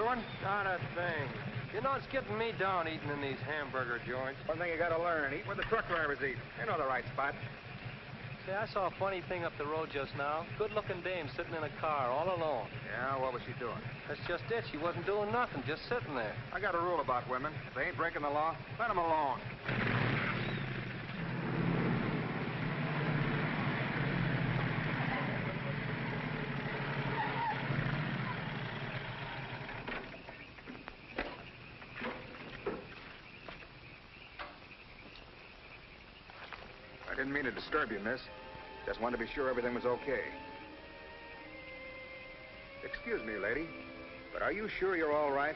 doing? Not a thing. You know, it's getting me down eating in these hamburger joints. One thing you gotta learn, eat where the truck drivers eat. They know the right spot. Say, I saw a funny thing up the road just now. Good-looking dame sitting in a car all alone. Yeah, what was she doing? That's just it. She wasn't doing nothing, just sitting there. I got a rule about women. If they ain't breaking the law, let them alone. I didn't mean to disturb you, miss. Just wanted to be sure everything was okay. Excuse me, lady, but are you sure you're all right?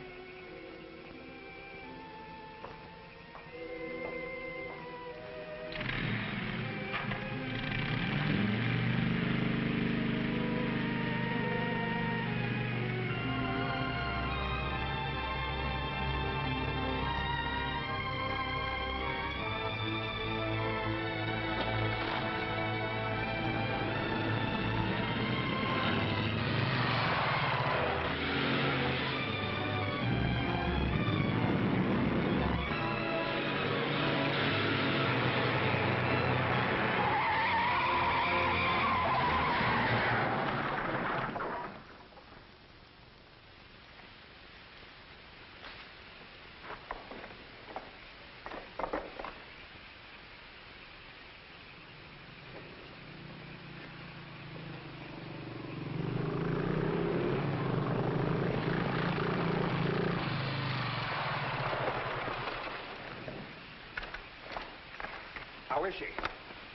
How is she?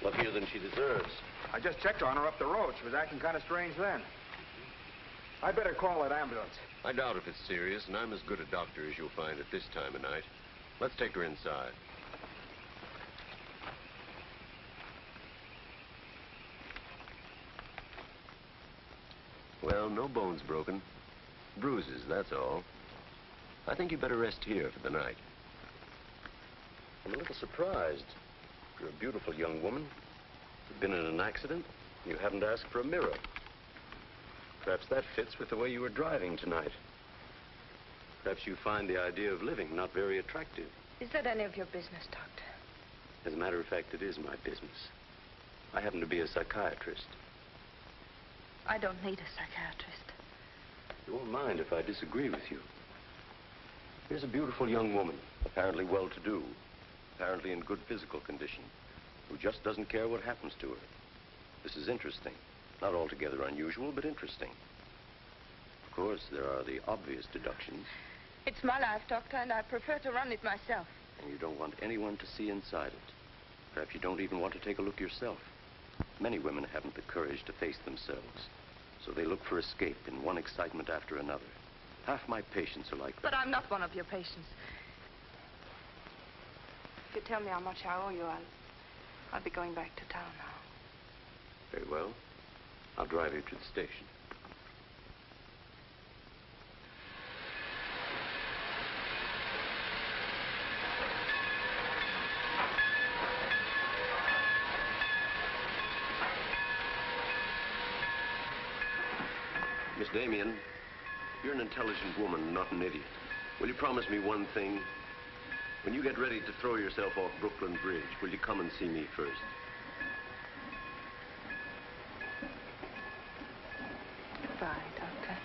Luckier than she deserves. I just checked on her up the road. She was acting kind of strange then. I better call that ambulance. I doubt if it's serious, and I'm as good a doctor as you'll find at this time of night. Let's take her inside. Well, no bones broken. Bruises, that's all. I think you better rest here for the night. I'm a little surprised. You're a beautiful young woman. You've been in an accident. You haven't asked for a mirror. Perhaps that fits with the way you were driving tonight. Perhaps you find the idea of living not very attractive. Is that any of your business, Doctor? As a matter of fact, it is my business. I happen to be a psychiatrist. I don't need a psychiatrist. You won't mind if I disagree with you. Here's a beautiful young woman, apparently well-to-do, apparently in good physical condition, who just doesn't care what happens to her. This is interesting. Not altogether unusual, but interesting. Of course, there are the obvious deductions. It's my life, Doctor, and I prefer to run it myself. And you don't want anyone to see inside it. Perhaps you don't even want to take a look yourself. Many women haven't the courage to face themselves, so they look for escape in one excitement after another. Half my patients are like that. But I'm not one of your patients. If you tell me how much I owe you, I'll be going back to town now. Very well. I'll drive you to the station. Miss Damian, you're an intelligent woman, not an idiot. Will you promise me one thing? When you get ready to throw yourself off Brooklyn Bridge, will you come and see me first? Goodbye, Doctor.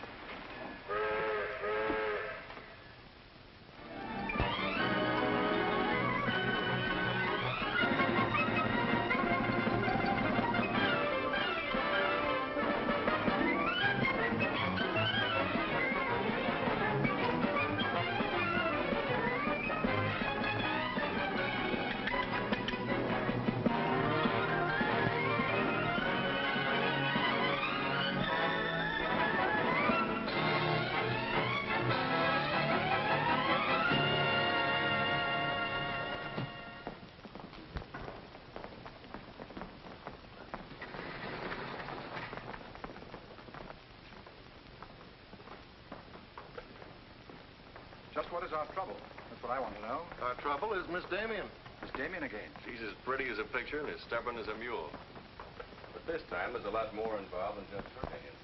Just what is our trouble? That's what I want to know. Our trouble is Miss Damian. Miss Damian again. She's as pretty as a picture and as stubborn as a mule. But this time, there's a lot more involved than just her hand.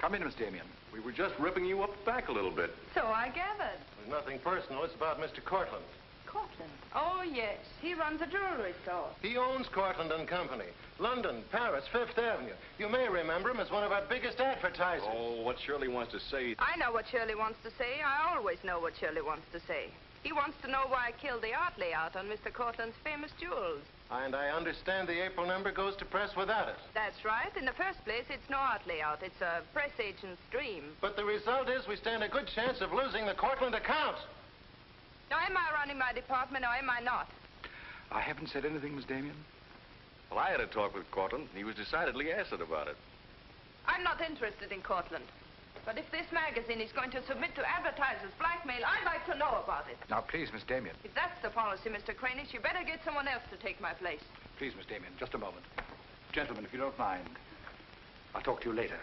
Come in, Miss Damian. We were just ripping you up back a little bit. So I gathered. There's nothing personal. It's about Mr. Cortland. Cortland? Oh, yes. He runs a jewelry store. He owns Cortland and Company. London, Paris, Fifth Avenue. You may remember him as one of our biggest advertisers. Oh, what Shirley wants to say... I know what Shirley wants to say. I always know what Shirley wants to say. He wants to know why I killed the art layout on Mr. Cortland's famous jewels. And I understand the April number goes to press without it. That's right. In the first place, it's no art layout. It's a press agent's dream. But the result is we stand a good chance of losing the Cortland account. Now, am I running my department or am I not? I haven't said anything, Miss Damian. Well, I had a talk with Cortland, and he was decidedly acid about it. I'm not interested in Cortland. But if this magazine is going to submit to advertisers' blackmail, I'd like to know about it. Now, please, Miss Damian. If that's the policy, Mr. Kranich, you better get someone else to take my place. Please, Miss Damian, just a moment. Gentlemen, if you don't mind, I'll talk to you later.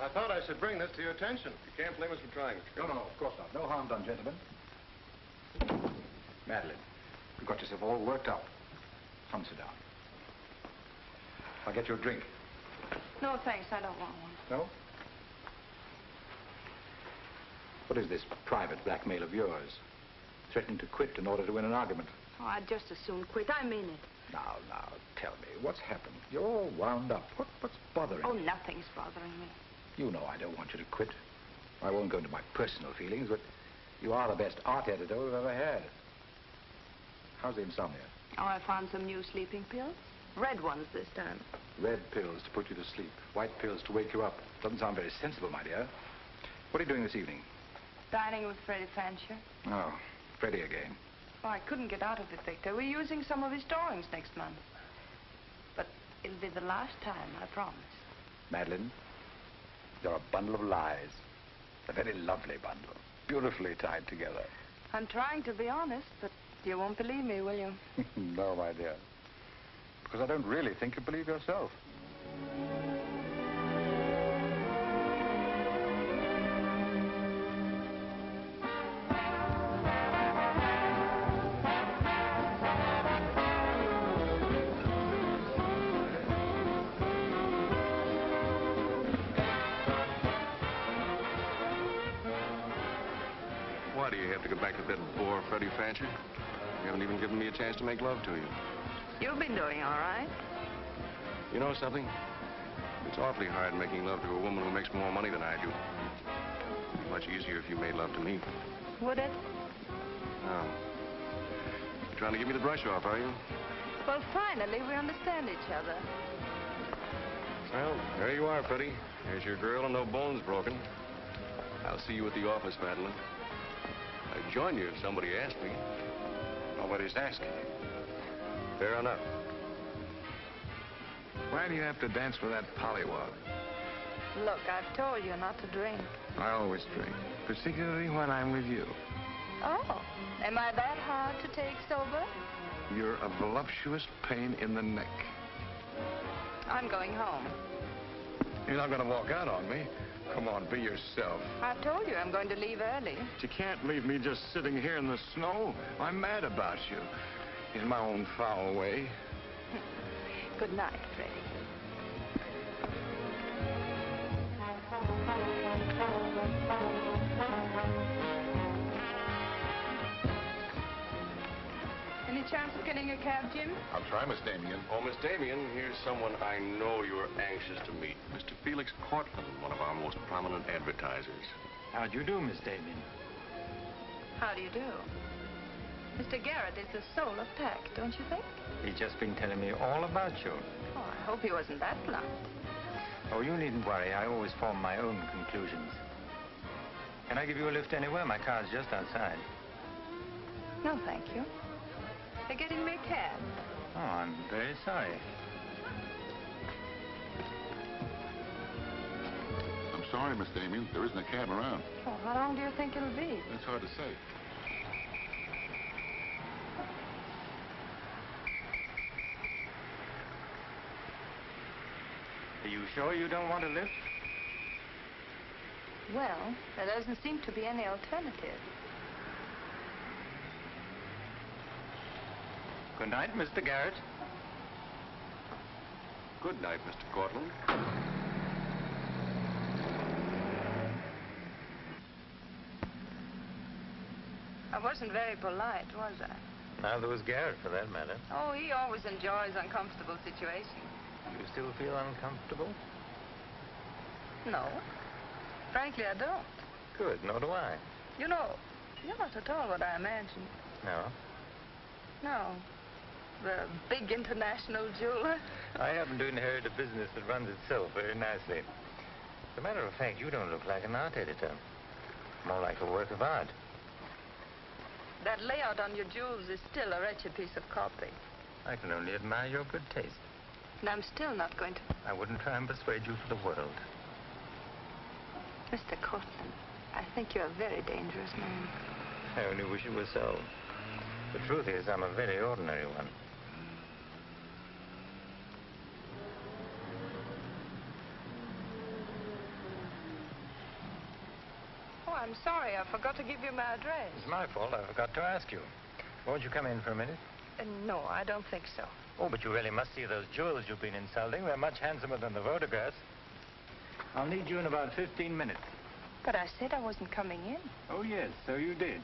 I thought I should bring this to your attention. You can't blame us for trying, Mr. No, of course not. No harm done, gentlemen. Madeleine, you've got yourself all worked up. Come sit down. I'll get you a drink. No, thanks. I don't want one. No? What is this private blackmail of yours? Threatening to quit in order to win an argument? Oh, I'd just as soon quit. I mean it. Now, tell me, what's happened? You're all wound up. What's bothering Oh, you? nothing's bothering me. You know I don't want you to quit. I won't go into my personal feelings, but you are the best art editor we've ever had. How's the insomnia? Oh, I found some new sleeping pills. Red ones this time. Red pills to put you to sleep. White pills to wake you up. Doesn't sound very sensible, my dear. What are you doing this evening? Dining with Freddie Fancher. Oh, Freddie again. Oh, I couldn't get out of it, Victor. We're using some of his drawings next month. But it'll be the last time, I promise. Madeleine, you're a bundle of lies. A very lovely bundle. Beautifully tied together. I'm trying to be honest, but you won't believe me, will you? No, my dear. Because I don't really think you believe yourself. Why do you have to go back to that bore, Freddie Fancher? You haven't even given me a chance to make love to you. You've been doing all right. You know something? It's awfully hard making love to a woman who makes more money than I do. It'd be much easier if you made love to me. Would it? Oh. You're trying to give me the brush off, are you? Well, finally, we understand each other. Well, there you are, Freddie. There's your girl and no bones broken. I'll see you at the office, Madeleine. I'd join you if somebody asked me. Nobody's asking. Fair enough. Why do you have to dance with that pollywog? Look, I've told you not to drink. I always drink, particularly when I'm with you. Oh, am I that hard to take sober? You're a voluptuous pain in the neck. I'm going home. You're not going to walk out on me. Come on, be yourself. I've told you I'm going to leave early. But you can't leave me just sitting here in the snow. I'm mad about you. In my own foul way. Good night, Freddie. Any chance of getting a cab, Jim? I'll try, Miss Damian. Oh, Miss Damian, here's someone I know you're anxious to meet. Mr. Felix Cortland, one of our most prominent advertisers. How'd you do, Miss Damian? How do you do? Mr. Garrett is the soul of tact, don't you think? He's just been telling me all about you. Oh, I hope he wasn't that blunt. Oh, you needn't worry. I always form my own conclusions. Can I give you a lift anywhere? My car's just outside. No, thank you. They're getting me a cab. Oh, I'm very sorry. I'm sorry, Miss Damian. There isn't a cab around. Oh, how long do you think it'll be? That's hard to say. Are you sure you don't want a lift? Well, there doesn't seem to be any alternative. Good night, Mr. Garrett. Good night, Mr. Cortland. I wasn't very polite, was I? Neither was Garrett, for that matter. Oh, he always enjoys uncomfortable situations. You still feel uncomfortable? No. Frankly, I don't. Good, nor do I. You know, you're not at all what I imagined. No? No. The big international jeweler. I happen to inherit a business that runs itself very nicely. As a matter of fact, you don't look like an art editor. More like a work of art. That layout on your jewels is still a wretched piece of copy. I can only admire your good taste. And I'm still not going to... I wouldn't try and persuade you for the world. Mr. Cortland, I think you're a very dangerous man. I only wish it was so. The truth is, I'm a very ordinary one. Oh, I'm sorry. I forgot to give you my address. It's my fault. I forgot to ask you. Won't you come in for a minute? No, I don't think so. Oh, but you really must see those jewels you've been insulting. They're much handsomer than the photographs. I'll need you in about 15 minutes. But I said I wasn't coming in. Oh, yes, so you did.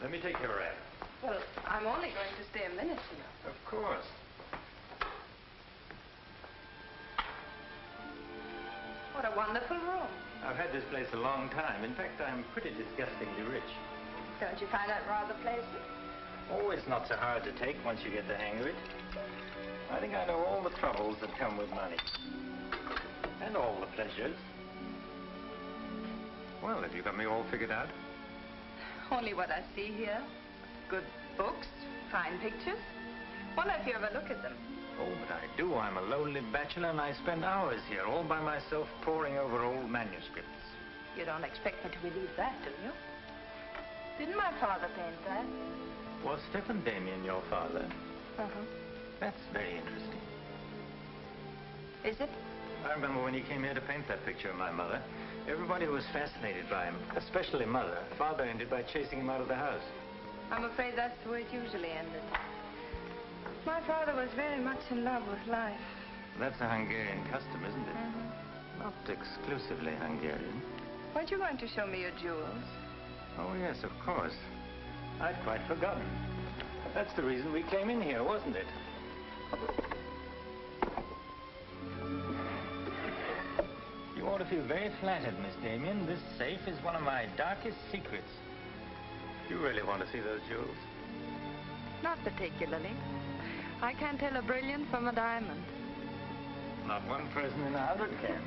Let me take your ad. Well, I'm only going to stay a minute here. Of course. What a wonderful room. I've had this place a long time. In fact, I'm pretty disgustingly rich. Don't you find that rather pleasant? Oh, it's not so hard to take once you get the hang of it. I think I know all the troubles that come with money. And all the pleasures. Well, have you got me all figured out? Only what I see here. Good books, fine pictures. Wonder if you ever look at them. Oh, but I do. I'm a lonely bachelor, and I spend hours here all by myself poring over old manuscripts. You don't expect me to believe that, do you? Didn't my father paint that? Was Stephen Damian your father? Uh-huh. That's very interesting. Is it? I remember when he came here to paint that picture of my mother. Everybody was fascinated by him, especially Mother. Father ended by chasing him out of the house. I'm afraid that's the way it usually ended. My father was very much in love with life. That's a Hungarian custom, isn't it? Mm-hmm. Not exclusively Hungarian. Weren't you going to show me your jewels? Oh, yes, of course. I'd quite forgotten. That's the reason we came in here, wasn't it? You ought to feel very flattered, Miss Damian. This safe is one of my darkest secrets. You really want to see those jewels? Not particularly. I can't tell a brilliant from a diamond. Not one person in 100 can.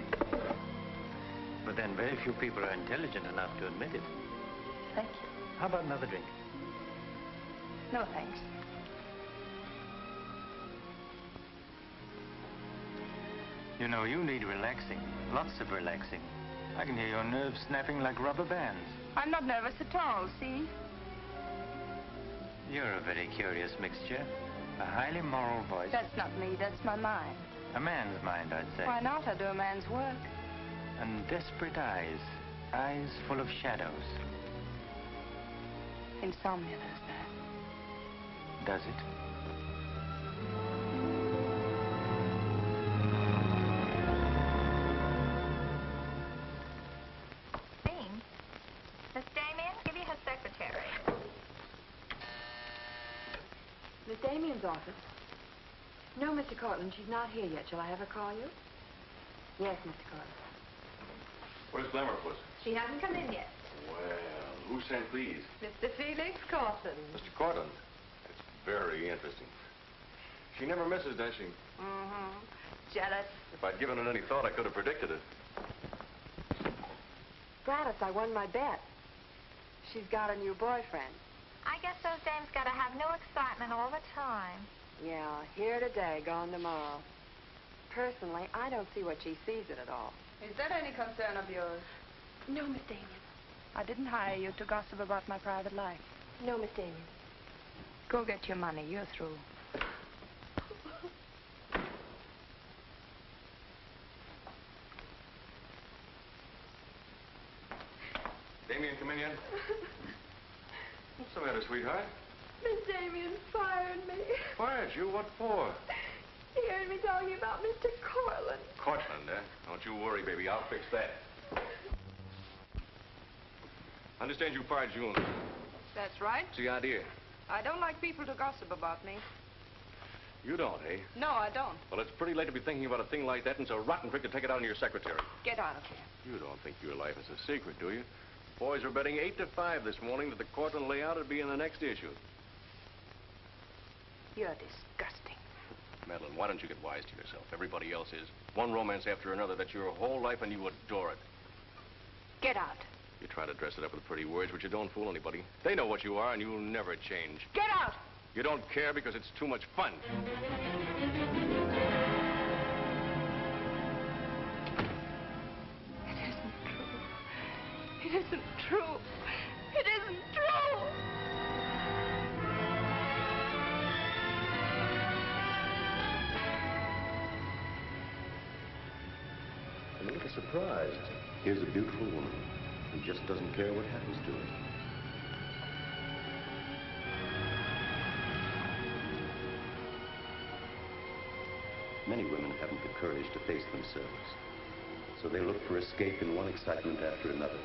But then very few people are intelligent enough to admit it. Thank you. How about another drink? No, thanks. You know, you need relaxing. Lots of relaxing. I can hear your nerves snapping like rubber bands. I'm not nervous at all, see? You're a very curious mixture. A highly moral voice. That's not me, that's my mind. A man's mind, I'd say. Why not? I do a man's work. And desperate eyes. Eyes full of shadows. Insomnia does that. Does it? Miss Damian, give you her secretary. Miss Damian's office? No, Mr. Cortland, she's not here yet. Shall I have her call you? Yes, Mr. Cortland. Where's Lamarr, puss? She hasn't come in yet. Well, who sent these? Mr. Felix Cortland. Mr. Cortland. That's very interesting. She never misses, does she? Mm-hmm. Jealous. If I'd given it any thought, I could have predicted it. Gladys, I won my bet. She's got a new boyfriend. I guess those dames gotta have new excitement all the time. Yeah, here today, gone tomorrow. Personally, I don't see what she sees in it all. Is that any concern of yours? No, Miss Damian. I didn't hire you to gossip about my private life. No, Miss Damian. Go get your money. You're through. come in yet? What's the matter, sweetheart? Miss Damian fired me. Fired you? What for? He heard me talking about Mr. Cortland. Cortland, eh? Don't you worry, baby. I'll fix that. I understand you fired June. That's right. What's the idea? I don't like people to gossip about me. You don't, eh? No, I don't. Well, it's pretty late to be thinking about a thing like that, and it's a rotten trick to take it out on your secretary. Get out of here. You don't think your life is a secret, do you? Boys were betting 8 to 5 this morning that the Cortland layout would be in the next issue. You're disgusting. Madeleine, why don't you get wise to yourself? Everybody else is. One romance after another. That's your whole life, and you adore it. Get out. You try to dress it up with pretty words, but you don't fool anybody. They know what you are, and you'll never change. Get out! You don't care because it's too much fun. It isn't true. It isn't true. I'm a little surprised. Here's a beautiful woman who just doesn't care what happens to her. Many women haven't the courage to face themselves, so they look for escape in one excitement after another.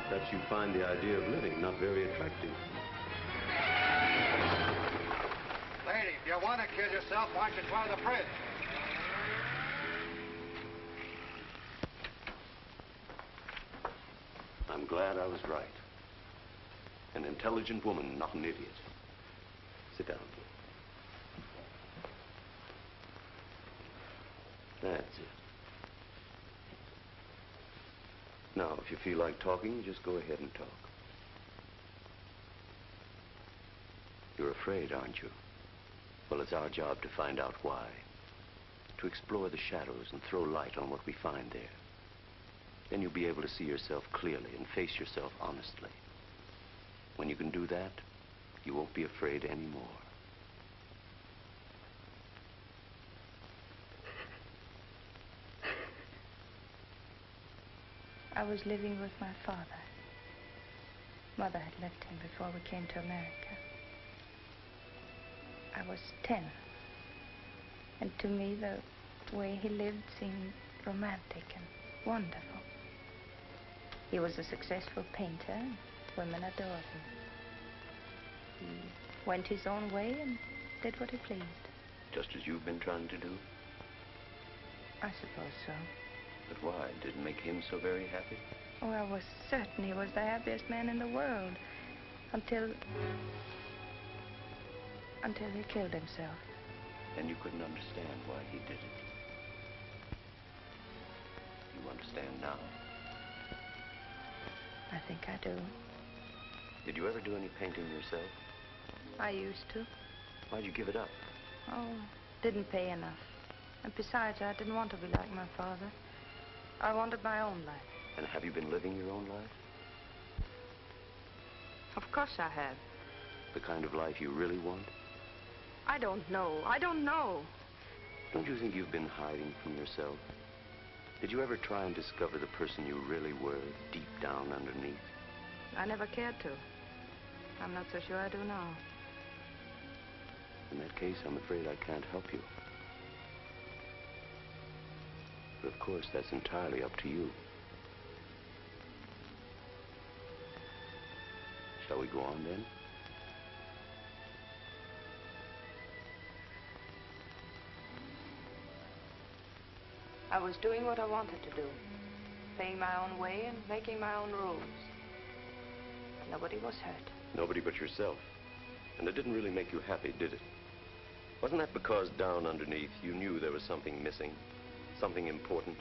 Perhaps you find the idea of living not very attractive. Lady, if you want to kill yourself, why don't you try the fridge? I'm glad I was right. An intelligent woman, not an idiot. Sit down. That's it. Now, if you feel like talking, just go ahead and talk. You're afraid, aren't you? Well, it's our job to find out why. To explore the shadows and throw light on what we find there. Then you'll be able to see yourself clearly and face yourself honestly. When you can do that, you won't be afraid anymore. I was living with my father. Mother had left him before we came to America. I was 10. And to me, the way he lived seemed romantic and wonderful. He was a successful painter, and women adored him. He went his own way and did what he pleased. Just as you've been trying to do? I suppose so. But why? Did it make him so very happy? Oh, I was certain he was the happiest man in the world. Until he killed himself. And you couldn't understand why he did it. You understand now? I think I do. Did you ever do any painting yourself? I used to. Why'd you give it up? Oh, didn't pay enough. And besides, I didn't want to be like my father. I wanted my own life. And have you been living your own life? Of course I have. The kind of life you really want? I don't know. I don't know. Don't you think you've been hiding from yourself? Did you ever try and discover the person you really were, deep down underneath? I never cared to. I'm not so sure I do now. In that case, I'm afraid I can't help you. But of course, that's entirely up to you. Shall we go on then? I was doing what I wanted to do. Paying my own way and making my own rules. Nobody was hurt. Nobody but yourself. And it didn't really make you happy, did it? Wasn't that because down underneath you knew there was something missing? Something important?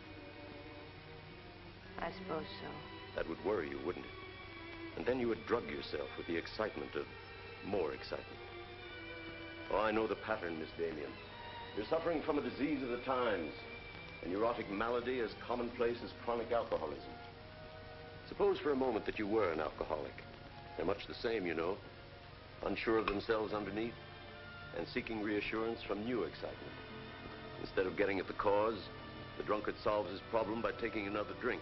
I suppose so. That would worry you, wouldn't it? And then you would drug yourself with the excitement of more excitement. Oh, I know the pattern, Miss Damian. You're suffering from a disease of the times. A neurotic malady as commonplace as chronic alcoholism. Suppose for a moment that you were an alcoholic. They're much the same, you know. Unsure of themselves underneath. and seeking reassurance from new excitement. Instead of getting at the cause, the drunkard solves his problem by taking another drink.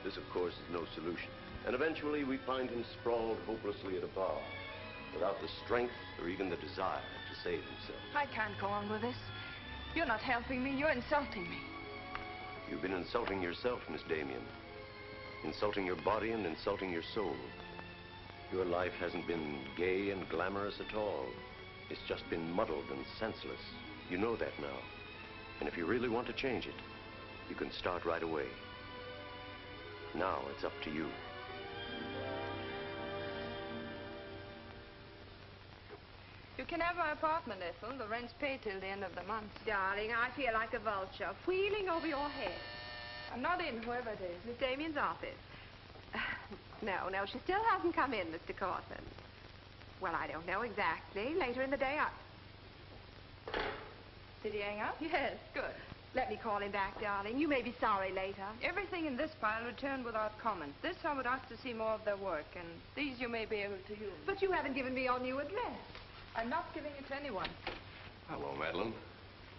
This, of course, is no solution. And eventually, we find him sprawled hopelessly at a bar, without the strength or even the desire to save himself. I can't go on with this. You're not helping me. You're insulting me. You've been insulting yourself, Miss Damian. Insulting your body and insulting your soul. Your life hasn't been gay and glamorous at all. It's just been muddled and senseless. You know that now. And if you really want to change it, you can start right away. Now it's up to you. You can have my apartment, Ethel. The rent's paid till the end of the month. Darling, I feel like a vulture wheeling over your head. I'm not in, whoever it is. Miss Damian's office. No, she still hasn't come in, Mr. Cortland. Well, I don't know exactly. Later in the day, Did he hang up? Yes. Good. Let me call him back, darling. You may be sorry later. Everything in this pile returned without comment. This I would ask to see more of their work, and these you may be able to use. But you haven't given me your new address. I'm not giving it to anyone. Hello, Madeleine.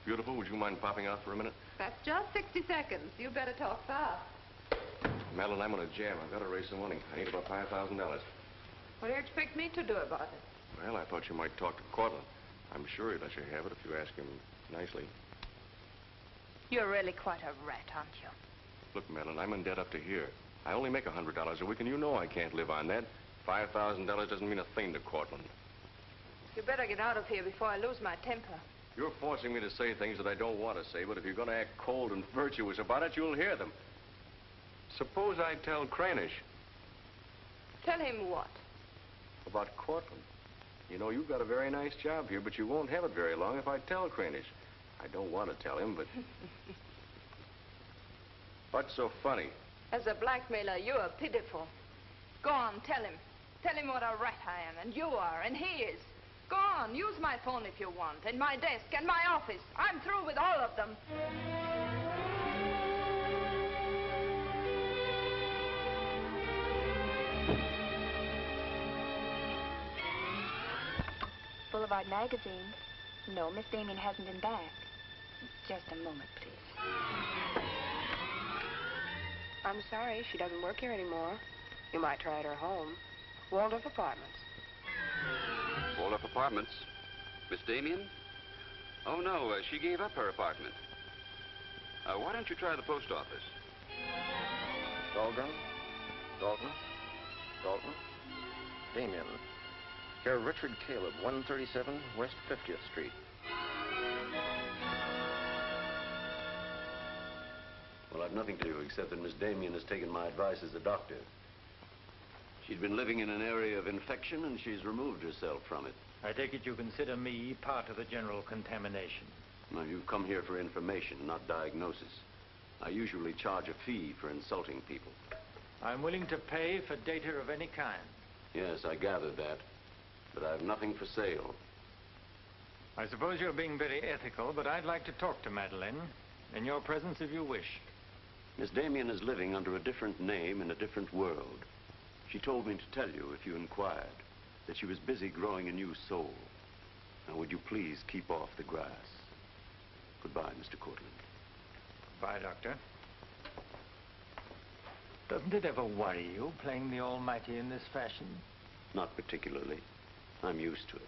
Beautiful, would you mind popping out for a minute? That's just 60 seconds. You better talk fast. Madeline, I'm on a jam. I've got to raise some money. I need about $5,000. What do you expect me to do about it? Well, I thought you might talk to Cortland. I'm sure he'd let you have it if you ask him nicely. You're really quite a rat, aren't you? Look, Madeline, I'm in debt up to here. I only make $100 a week, and you know I can't live on that. $5,000 doesn't mean a thing to Cortland. You better get out of here before I lose my temper. You're forcing me to say things that I don't want to say, but if you're going to act cold and virtuous about it, you'll hear them. Suppose I tell Cranish. Tell him what? About Cortland. You know, you've got a very nice job here, but you won't have it very long if I tell Cranish. I don't want to tell him, but... What's so funny? As a blackmailer, you are pitiful. Go on, tell him. Tell him what a rat I am, and you are, and he is. Go on, use my phone if you want, and my desk, and my office. I'm through with all of them. Boulevard magazine. No, Miss Damian hasn't been back. Just a moment, please. I'm sorry, she doesn't work here anymore. You might try at her home. Waldorf Apartments. Waldorf Apartments? Miss Damian? Oh, no, she gave up her apartment. Why don't you try the post office? Dahlgren? Dalton? Dalton? Damian. Here, Richard Caleb, 137 West 50th Street. Well, I've nothing to do except that Miss Damian has taken my advice as a doctor. She'd been living in an area of infection, and she's removed herself from it. I take it you consider me part of the general contamination. Now, you've come here for information, not diagnosis. I usually charge a fee for insulting people. I'm willing to pay for data of any kind. Yes, I gathered that. But I've nothing for sale. I suppose you're being very ethical, but I'd like to talk to Madeleine. In your presence, if you wish. Miss Damian is living under a different name in a different world. She told me to tell you, if you inquired, that she was busy growing a new soul. Now, would you please keep off the grass? Goodbye, Mr. Cortland. Bye, Doctor. Doesn't it ever worry you, playing the Almighty in this fashion? Not particularly. I'm used to it.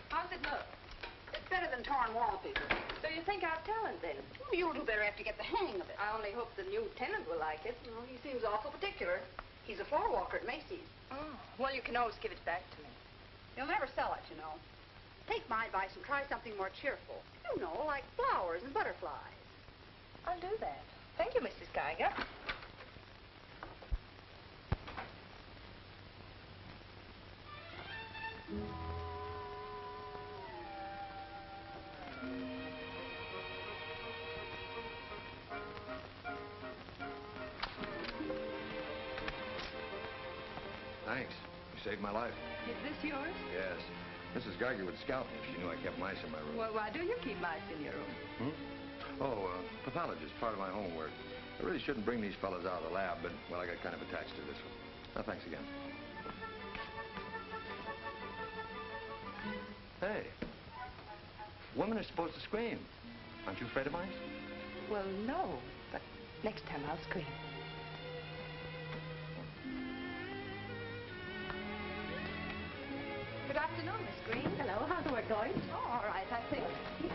How's it look? It's better than torn wallpaper. So you think I'll tell him then? You'll do better after you get the hang of it. I only hope the new tenant will like it. Well, he seems awful particular. He's a floor walker at Macy's. Oh, well, you can always give it back to me. He'll never sell it, you know. Take my advice and try something more cheerful. You know, like flowers and butterflies. I'll do that. Thank you, Mrs. Geiger. You saved my life. Is this yours? Yes. Mrs. Geiger would scalp me if she knew I kept mice in my room. Well, why do you keep mice in your room? Oh, pathology is part of my homework. I really shouldn't bring these fellas out of the lab, but, well, I got kind of attached to this one. Oh, thanks again. Hey, women are supposed to scream. Aren't you afraid of mice? Well, no, but next time I'll scream. Good afternoon, Miss Green. Hello, how's the work going? Oh, all right, I think. Yes.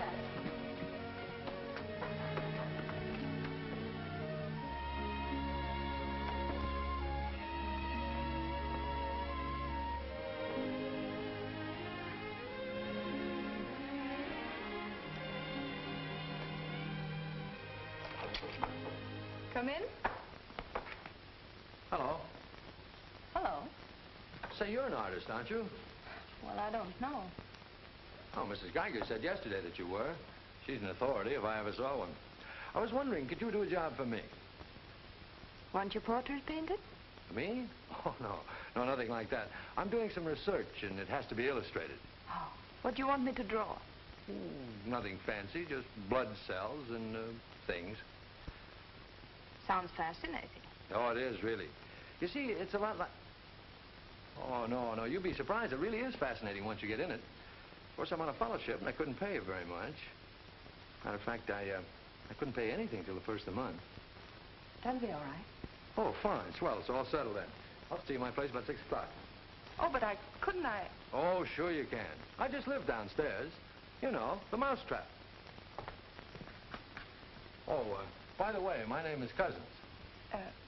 Come in. Hello. Hello. Say, you're an artist, aren't you? Well, I don't know. Oh, Mrs. Geiger said yesterday that you were. She's an authority if I ever saw one. I was wondering, could you do a job for me? Want your portrait painted? Me? Oh, no. No, nothing like that. I'm doing some research, and it has to be illustrated. Oh, what do you want me to draw? Nothing fancy, just blood cells and things. Sounds fascinating. Oh, it is, really. You see, it's a lot like... Oh, no, you'd be surprised. It really is fascinating once you get in it. Of course, I'm on a fellowship, and I couldn't pay you very much. Matter of fact, I couldn't pay anything till the first of the month. That'll be all right. Oh, fine. Swell. It's all settled then. I'll see you at my place about 6 o'clock. Oh, but couldn't I? Oh, sure you can. I just live downstairs. You know, the mousetrap. Oh, by the way, my name is Cousins.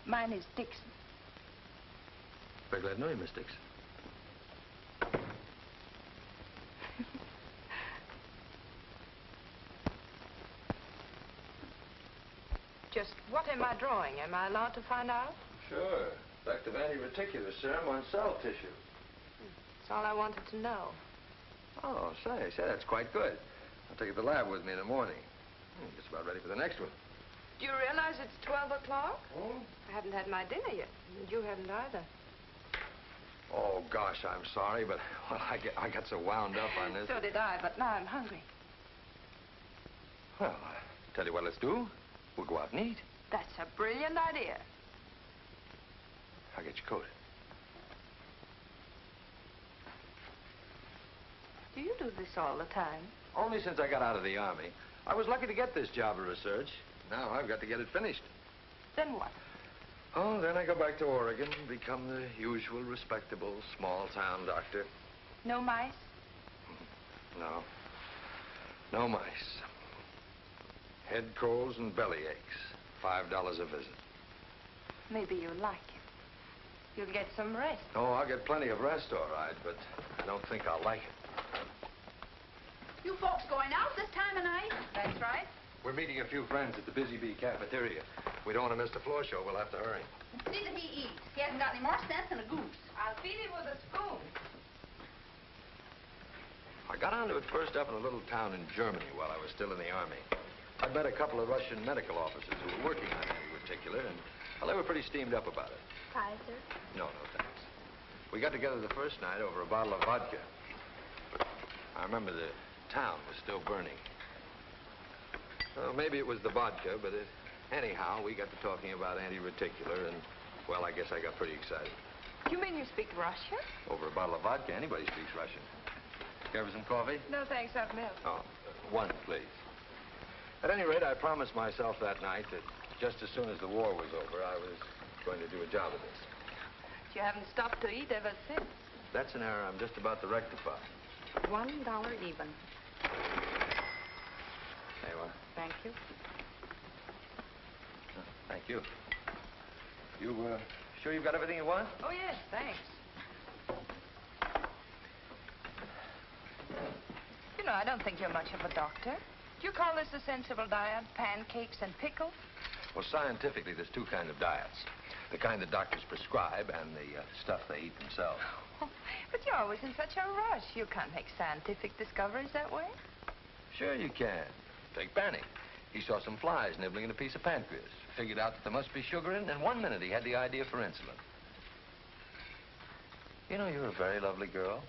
Mine is Dixon. Very glad to know you, Miss Dixon. Just what am I drawing? Am I allowed to find out? Sure. Effective anti-reticular serum on cell tissue. That's all I wanted to know. Oh, say, that's quite good. I'll take it to the lab with me in the morning. Just about ready for the next one. Do you realize it's 12 o'clock? Oh? I haven't had my dinner yet. And you haven't either. Oh, gosh, I'm sorry, but well, I got so wound up on this. So did I, but now I'm hungry. Well, tell you what let's do. We'll go out and eat. That's a brilliant idea. I'll get your coat. Do you do this all the time? Only since I got out of the Army. I was lucky to get this job of research. Now I've got to get it finished. Then what? Oh, then I go back to Oregon and become the usual respectable small-town doctor. No mice? No. No mice. Head colds and belly aches. $5 a visit. Maybe you'll like it. You'll get some rest. Oh, I'll get plenty of rest, all right, but I don't think I'll like it. You folks going out this time of night? That's right. We're meeting a few friends at the Busy Bee cafeteria. We don't want to miss the floor show. We'll have to hurry. See that he eats. He hasn't got any more sense than a goose. I'll feed him with a spoon. I got onto it first up in a little town in Germany while I was still in the Army. I met a couple of Russian medical officers who were working on anti-reticular, and well, they were pretty steamed up about it. Pie, sir? No, thanks. We got together the first night over a bottle of vodka. I remember the town was still burning. Well, maybe it was the vodka, but anyhow, we got to talking about anti-reticular, and, well, I guess I got pretty excited. You mean you speak Russian? Over a bottle of vodka, anybody speaks Russian. Care for some coffee? No, thanks, I've milk. Oh, one, please. At any rate, I promised myself that night that just as soon as the war was over, I was going to do a job of this. You haven't stopped to eat ever since. That's an error I'm just about to rectify. $1 even. There you are. Thank you. Thank you. You, sure you've got everything you want? Oh, yes, thanks. You know, I don't think you're much of a doctor. Do you call this a sensible diet? Pancakes and pickles? Well, scientifically, there's two kinds of diets. The kind that doctors prescribe and the stuff they eat themselves. Oh, but you're always in such a rush. You can't make scientific discoveries that way. Sure you can. Take Banning. He saw some flies nibbling at a piece of pancreas. Figured out that there must be sugar in it, and in 1 minute he had the idea for insulin. You know, you're a very lovely girl.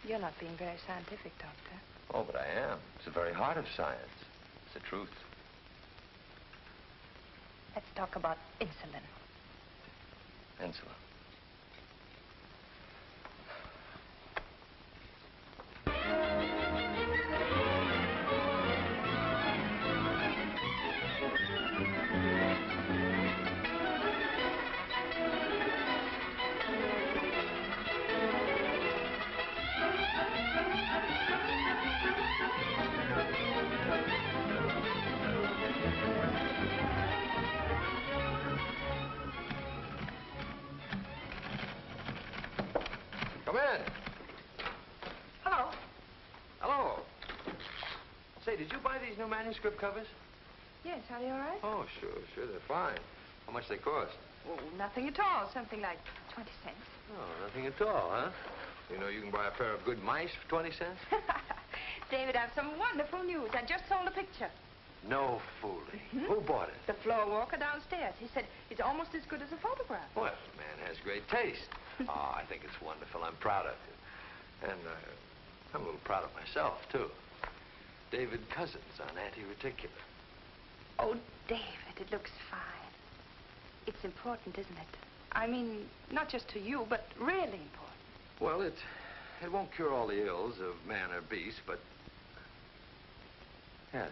You're not being very scientific, Doctor. Oh, but I am. It's the very heart of science. It's the truth. Let's talk about insulin. Insulin. Come in. Hello. Hello. Say, did you buy these new manuscript covers? Yes, are they all right? Oh, sure, they're fine. How much they cost? Oh, nothing at all. Something like 20 cents. Oh, nothing at all, huh? You know you can buy a pair of good mice for 20 cents? David, I have some wonderful news. I just sold a picture. No fooling. Who bought it? The floor walker downstairs. He said it's almost as good as a photograph. Well, the man has great taste. Oh, I think it's wonderful. I'm proud of you. And I'm a little proud of myself, too. David Cousins on anti-reticular. Oh, David, it looks fine. It's important, isn't it? I mean, not just to you, but really important. Well, it won't cure all the ills of man or beast, but yes.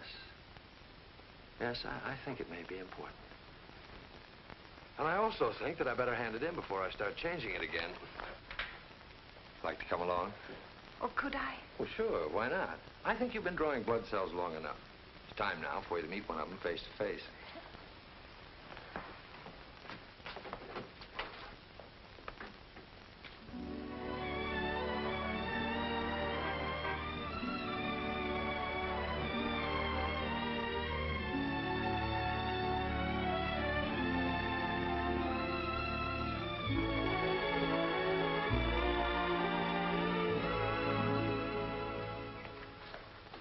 Yes, I think it may be important. And I also think that I better hand it in before I start changing it again. Like to come along? Oh, could I? Well, sure. Why not? I think you've been drawing blood cells long enough. It's time now for you to meet one of them face to face.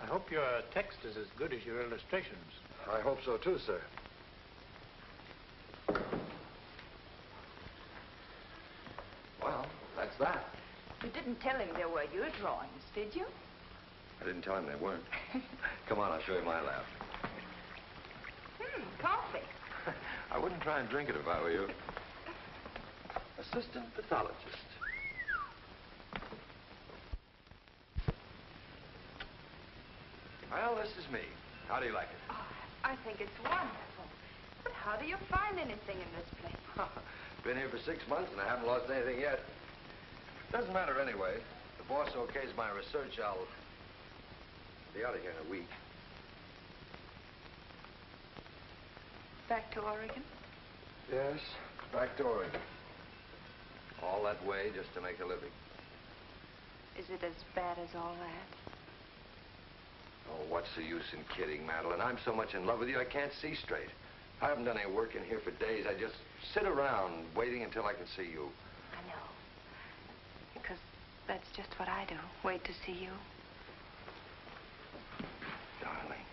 I hope your text is as good as your illustrations. I hope so, too, sir. Well, that's that. You didn't tell him they were your drawings, did you? I didn't tell him they weren't. Come on, I'll show you my lab. Coffee. I wouldn't try and drink it if I were you. Assistant pathologist. Well, this is me. How do you like it? Oh, I think it's wonderful. But how do you find anything in this place? Been here for 6 months and I haven't lost anything yet. Doesn't matter anyway. If the boss okays my research, I'll be out of here in a week. Back to Oregon? Yes, back to Oregon. All that way just to make a living. Is it as bad as all that? Oh, what's the use in kidding, Madeleine? I'm so much in love with you, I can't see straight. I haven't done any work in here for days. I just sit around waiting until I can see you. I know. Because that's just what I do. Wait to see you. Darling.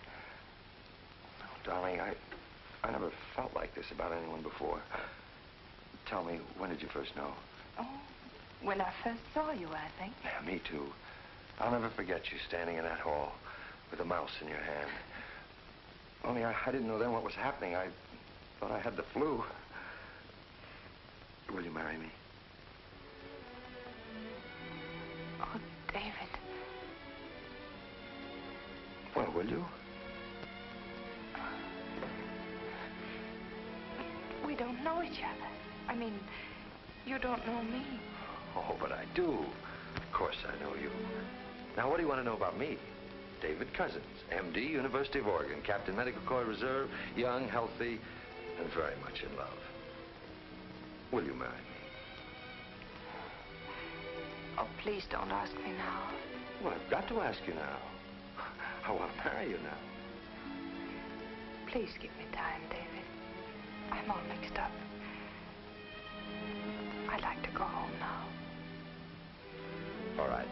Darling, I never felt like this about anyone before. Tell me, when did you first know? Oh, when I first saw you, I think. Yeah, me too. I'll never forget you standing in that hall with a mouse in your hand. Only I didn't know then what was happening. I thought I had the flu. Will you marry me? Oh, David. Well, will you? We don't know each other. I mean, you don't know me. Oh, but I do. Of course I know you. Now, what do you want to know about me? David Cousins, M.D., University of Oregon, Captain Medical Corps Reserve, young, healthy, and very much in love. Will you marry me? Oh, please don't ask me now. Well, I've got to ask you now. I want to marry you now. Please give me time, David. I'm all mixed up. I'd like to go home now. All right.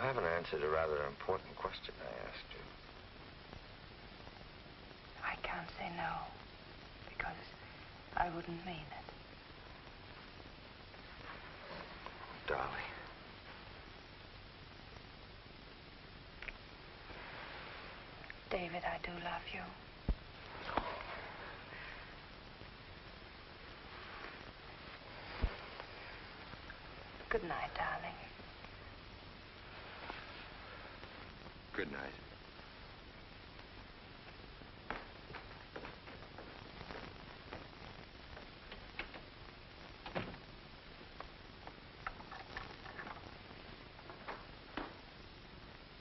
haven't answered a rather important question I asked you. I can't say no, because I wouldn't mean it. Darling. David, I do love you. Good night, darling. Good night.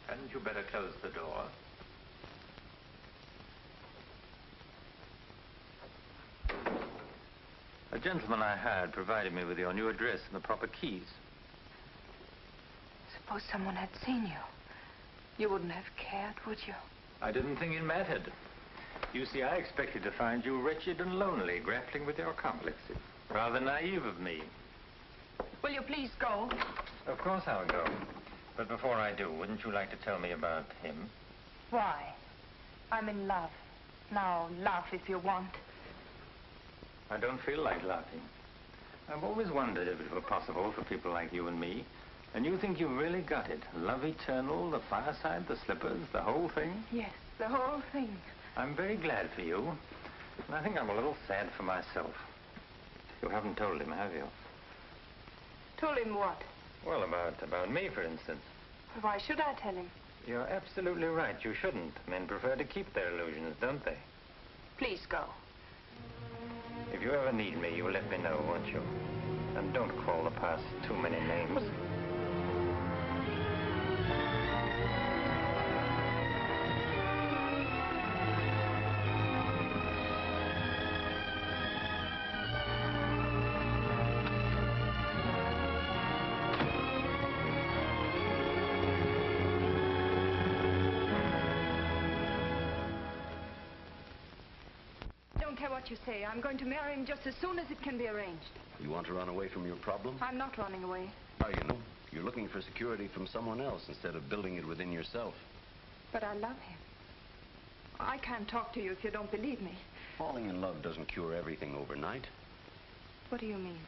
Hadn't you better close the door? A gentleman I hired provided me with your new address and the proper keys. Suppose someone had seen you. You wouldn't have cared, would you? I didn't think it mattered. You see, I expected to find you wretched and lonely, grappling with your complexes. Rather naive of me. Will you please go? Of course I'll go. But before I do, wouldn't you like to tell me about him? Why? I'm in love. Now, laugh if you want. I don't feel like laughing. I've always wondered if it were possible for people like you and me. And you think you've really got it? Love eternal, the fireside, the slippers, the whole thing? Yes, the whole thing. I'm very glad for you. And I think I'm a little sad for myself. You haven't told him, have you? Told him what? Well, about me, for instance. Why should I tell him? You're absolutely right. You shouldn't. Men prefer to keep their illusions, don't they? Please go. If you ever need me, you'll let me know, won't you? And don't call the past too many names. What you say. I'm going to marry him just as soon as it can be arranged. You want to run away from your problem? I'm not running away. Are you? You're looking for security from someone else instead of building it within yourself. But I love him. I can't talk to you if you don't believe me. Falling in love doesn't cure everything overnight. What do you mean?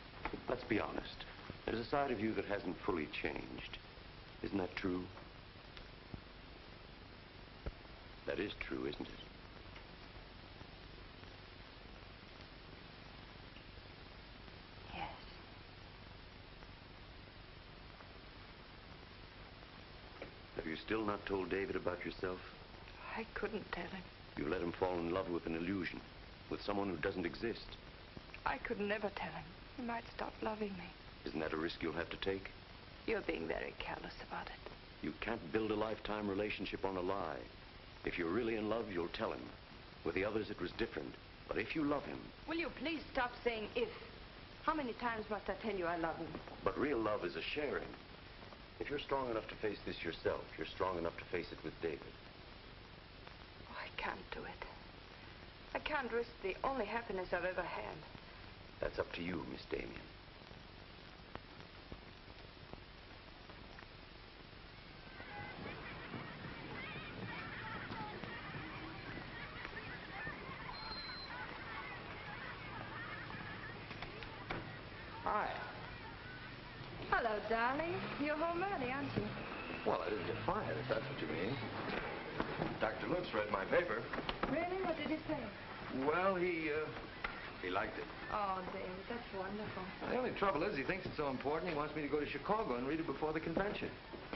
Let's be honest. There's a side of you that hasn't fully changed. Isn't that true? That is true, isn't it? Have you still not told David about yourself? I couldn't tell him. You let him fall in love with an illusion, with someone who doesn't exist. I could never tell him. He might stop loving me. Isn't that a risk you'll have to take? You're being very careless about it. You can't build a lifetime relationship on a lie. If you're really in love, you'll tell him. With the others, it was different. But if you love him... Will you please stop saying if? How many times must I tell you I love him? But real love is a sharing. If you're strong enough to face this yourself, you're strong enough to face it with David. Oh, I can't do it. I can't risk the only happiness I've ever had. That's up to you, Miss Damian. Hi. Hello, darling. You're home early, aren't you? Well, I didn't get fired, if that's what you mean. Dr. Lutz read my paper. Really? What did he say? Well, he liked it. Oh, David, that's wonderful. The only trouble is he thinks it's so important he wants me to go to Chicago and read it before the convention.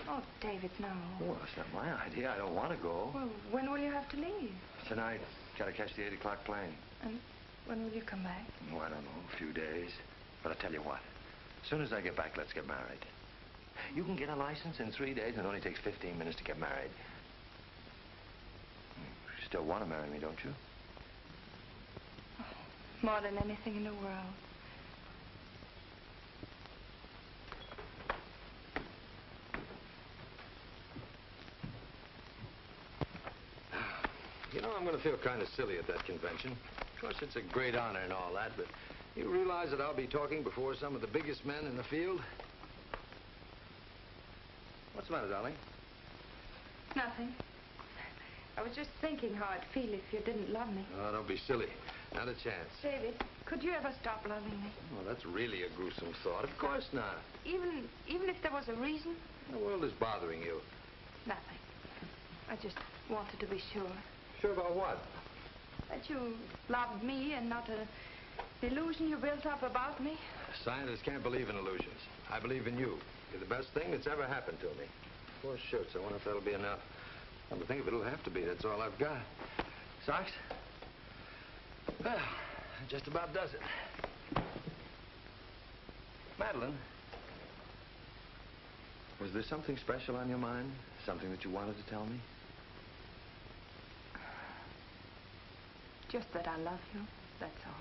Oh, David, no. Well, that's not my idea. I don't want to go. Well, when will you have to leave? Tonight. Got to catch the 8 o'clock plane. And when will you come back? Oh, I don't know. A few days. But I'll tell you what. As soon as I get back, let's get married. You can get a license in 3 days, and it only takes 15 minutes to get married. You still want to marry me, don't you? Oh, more than anything in the world. You know, I'm going to feel kind of silly at that convention. Of course, it's a great honor and all that, but you realize that I'll be talking before some of the biggest men in the field? What's the matter, darling? Nothing. I was just thinking how I'd feel if you didn't love me. Oh, don't be silly. Not a chance. David, could you ever stop loving me? Oh, that's really a gruesome thought. Of course not. Even if there was a reason? The world is bothering you. Nothing. I just wanted to be sure. Sure about what? That you loved me and not an illusion you built up about me. Scientists can't believe in illusions. I believe in you. You're the best thing that's ever happened to me. 4 shirts. I wonder if that'll be enough. Come to think of it, it'll have to be. That's all I've got. Socks? Well, that just about does it. Madeleine, was there something special on your mind? Something that you wanted to tell me? Just that I love you, that's all.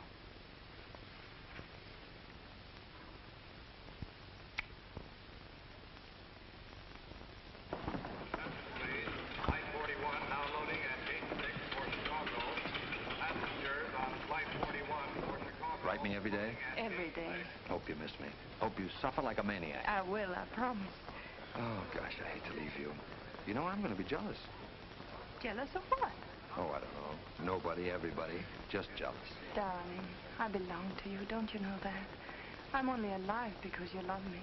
Write me every day? Every day. Hope you miss me. Hope you suffer like a maniac. I will, I promise. Oh, gosh, I hate to leave you. You know, I'm going to be jealous. Jealous of what? Oh, I don't know. Nobody, everybody. Just jealous. Darling, I belong to you, don't you know that? I'm only alive because you love me.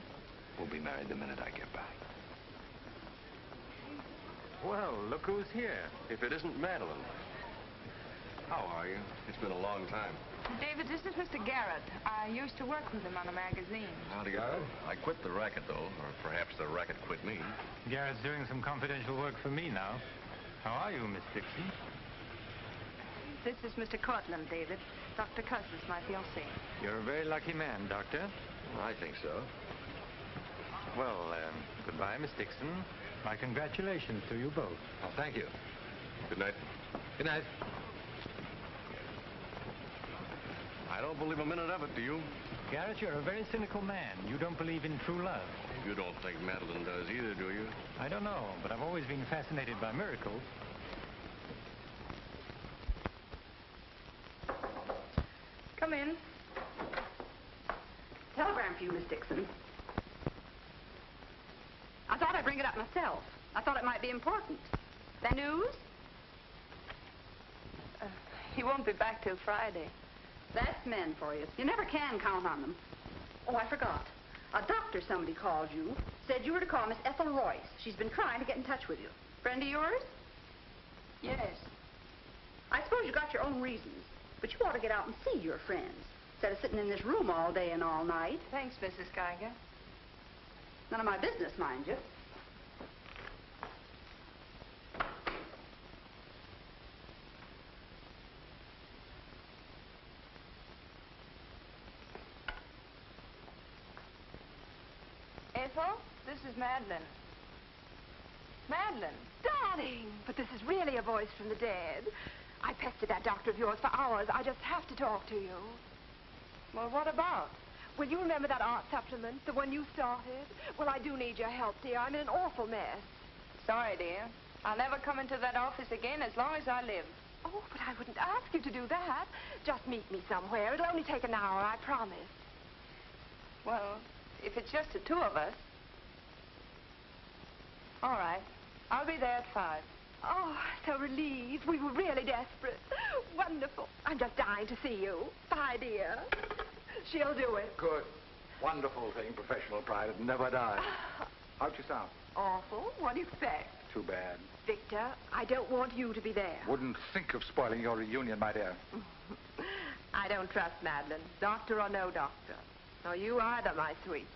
We'll be married the minute I get back. Well, look who's here. If it isn't Madeleine. How are you? It's been a long time. David, this is Mr. Garrett. I used to work with him on a magazine. Howdy, Garrett. I quit the racket, though. Or perhaps the racket quit me. Garrett's doing some confidential work for me now. How are you, Miss Dixon? This is Mr. Cortland, David. Dr. Cuss is my fiancé. You're a very lucky man, Doctor. I think so. Well, goodbye, Miss Dixon. My congratulations to you both. Oh, thank you. Good night. Good night. I don't believe a minute of it, do you? Garrett, you're a very cynical man. You don't believe in true love. You don't think Madeleine does either, do you? I don't know, but I've always been fascinated by miracles. Come in. Telegram for you, Miss Dixon. I thought I'd bring it up myself. I thought it might be important. The news? He won't be back till Friday. That's men for you. You never can count on them. Oh, I forgot. A doctor somebody called you, said you were to call Miss Ethel Royce. She's been trying to get in touch with you. Friend of yours? Yes. I suppose you got your own reasons, but you ought to get out and see your friends, instead of sitting in this room all day and all night. Thanks, Mrs. Geiger. None of my business, mind you. Ethel, this is Madeleine. Madeleine. Darling, but this is really a voice from the dead. I pestered that doctor of yours for hours. I just have to talk to you. Well, what about? Will you remember that art supplement, the one you started? Well, I do need your help, dear. I'm in an awful mess. Sorry, dear. I'll never come into that office again as long as I live. Oh, but I wouldn't ask you to do that. Just meet me somewhere. It'll only take an hour, I promise. Well, if it's just the two of us. All right. I'll be there at 5. Oh, so relieved. We were really desperate. Wonderful. I'm just dying to see you. Bye, dear. She'll do it. Good. Wonderful thing, professional pride. It never dies. How'd you sound? Awful. What do you expect? Too bad. Victor, I don't want you to be there. Wouldn't think of spoiling your reunion, my dear. I don't trust Madeleine, doctor or no doctor. Nor you either, my sweet.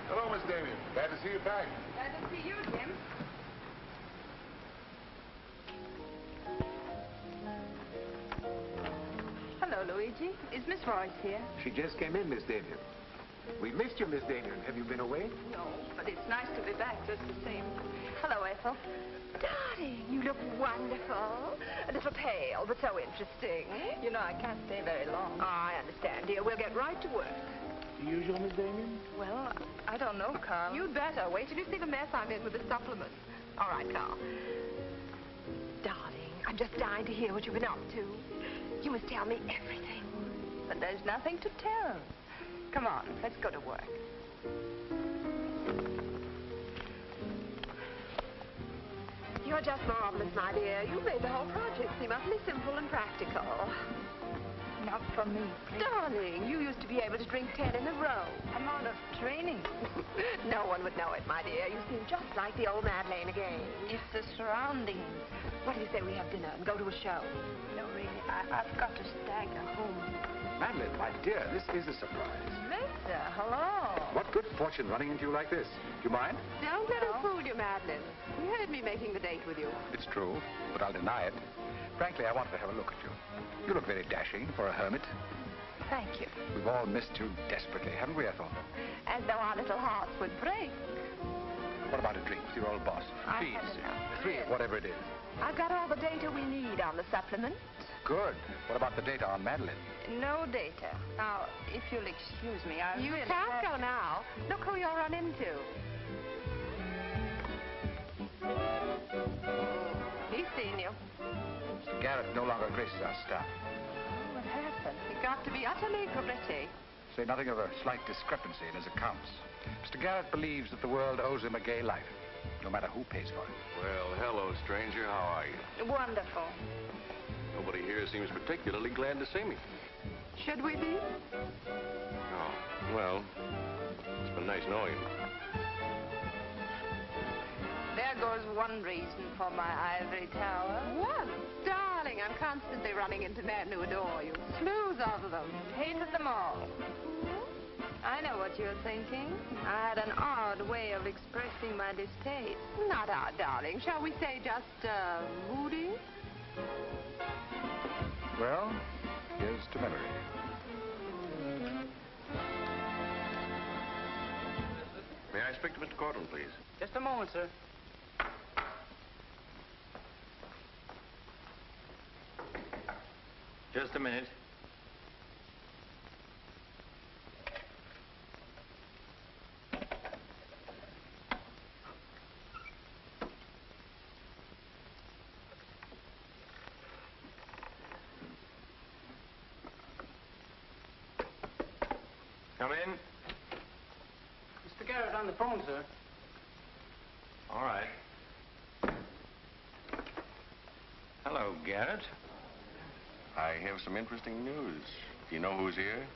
Hello, Miss Damian. Glad to see you back. Glad to see you, Jim. Hello, Luigi. Is Miss Royce here? She just came in, Miss Damian. We missed you, Miss Damian. Have you been away? No, but it's nice to be back just the same. Hello, Ethel. Darling, you look wonderful. A little pale, but so interesting. You know, I can't stay very long. Oh, I understand, dear. We'll get right to work. The usual, Miss Damian? Well, I don't know, Carl. You'd better. Wait till you see the mess I'm in with the supplement. All right, Carl. Darling, I'm just dying to hear what you've been up to. You must tell me everything. but there's nothing to tell. Come on, let's go to work. You're just marvelous, my dear. You made the whole project seem utterly simple and practical. Not for me, please. Darling, you used to be able to drink 10 in a row. I'm out of training. No one would know it, my dear. You seem just like the old Madeleine again. It's the surroundings. What do you say we have dinner and go to a show? No, really, I've got to stagger home. Madeleine, my dear, this is a surprise. Victor, hello. What good fortune running into you like this? Do you mind? Don't let him fool you, Madeleine. He heard me making the date with you. It's true, but I'll deny it. Frankly, I wanted to have a look at you. You look very dashing for a hermit. Thank you. We've all missed you desperately, haven't we, Ethel? As though our little hearts would break. What about a drink with your old boss? Please. Three, whatever it is. I've got all the data we need on the supplement. Good. What about the data on Madeleine? No data. Now, if you'll excuse me, I You really can't go now. Look who you'll run into. He's seen you. Mr. Garrett no longer graces our staff. What happened? He got to be utterly gritty. Say nothing of a slight discrepancy in his accounts. Mr. Garrett believes that the world owes him a gay life, no matter who pays for it. Well, hello, stranger. How are you? Wonderful. Nobody here seems particularly glad to see me. Should we be? Oh, well, it's been nice knowing you. There goes one reason for my ivory tower. What? Darling, I'm constantly running into men who adore you. Slews of them. Hated them all. I know what you're thinking. I had an odd way of expressing my distaste. Not odd, darling. Shall we say just, moody? Well, here's to memory. May I speak to Mr. Cortland, please? Just a moment, sir. Just a minute. Come in. Mr. Garrett on the phone, sir. All right. Hello, Garrett. I have some interesting news. Do you know who's here?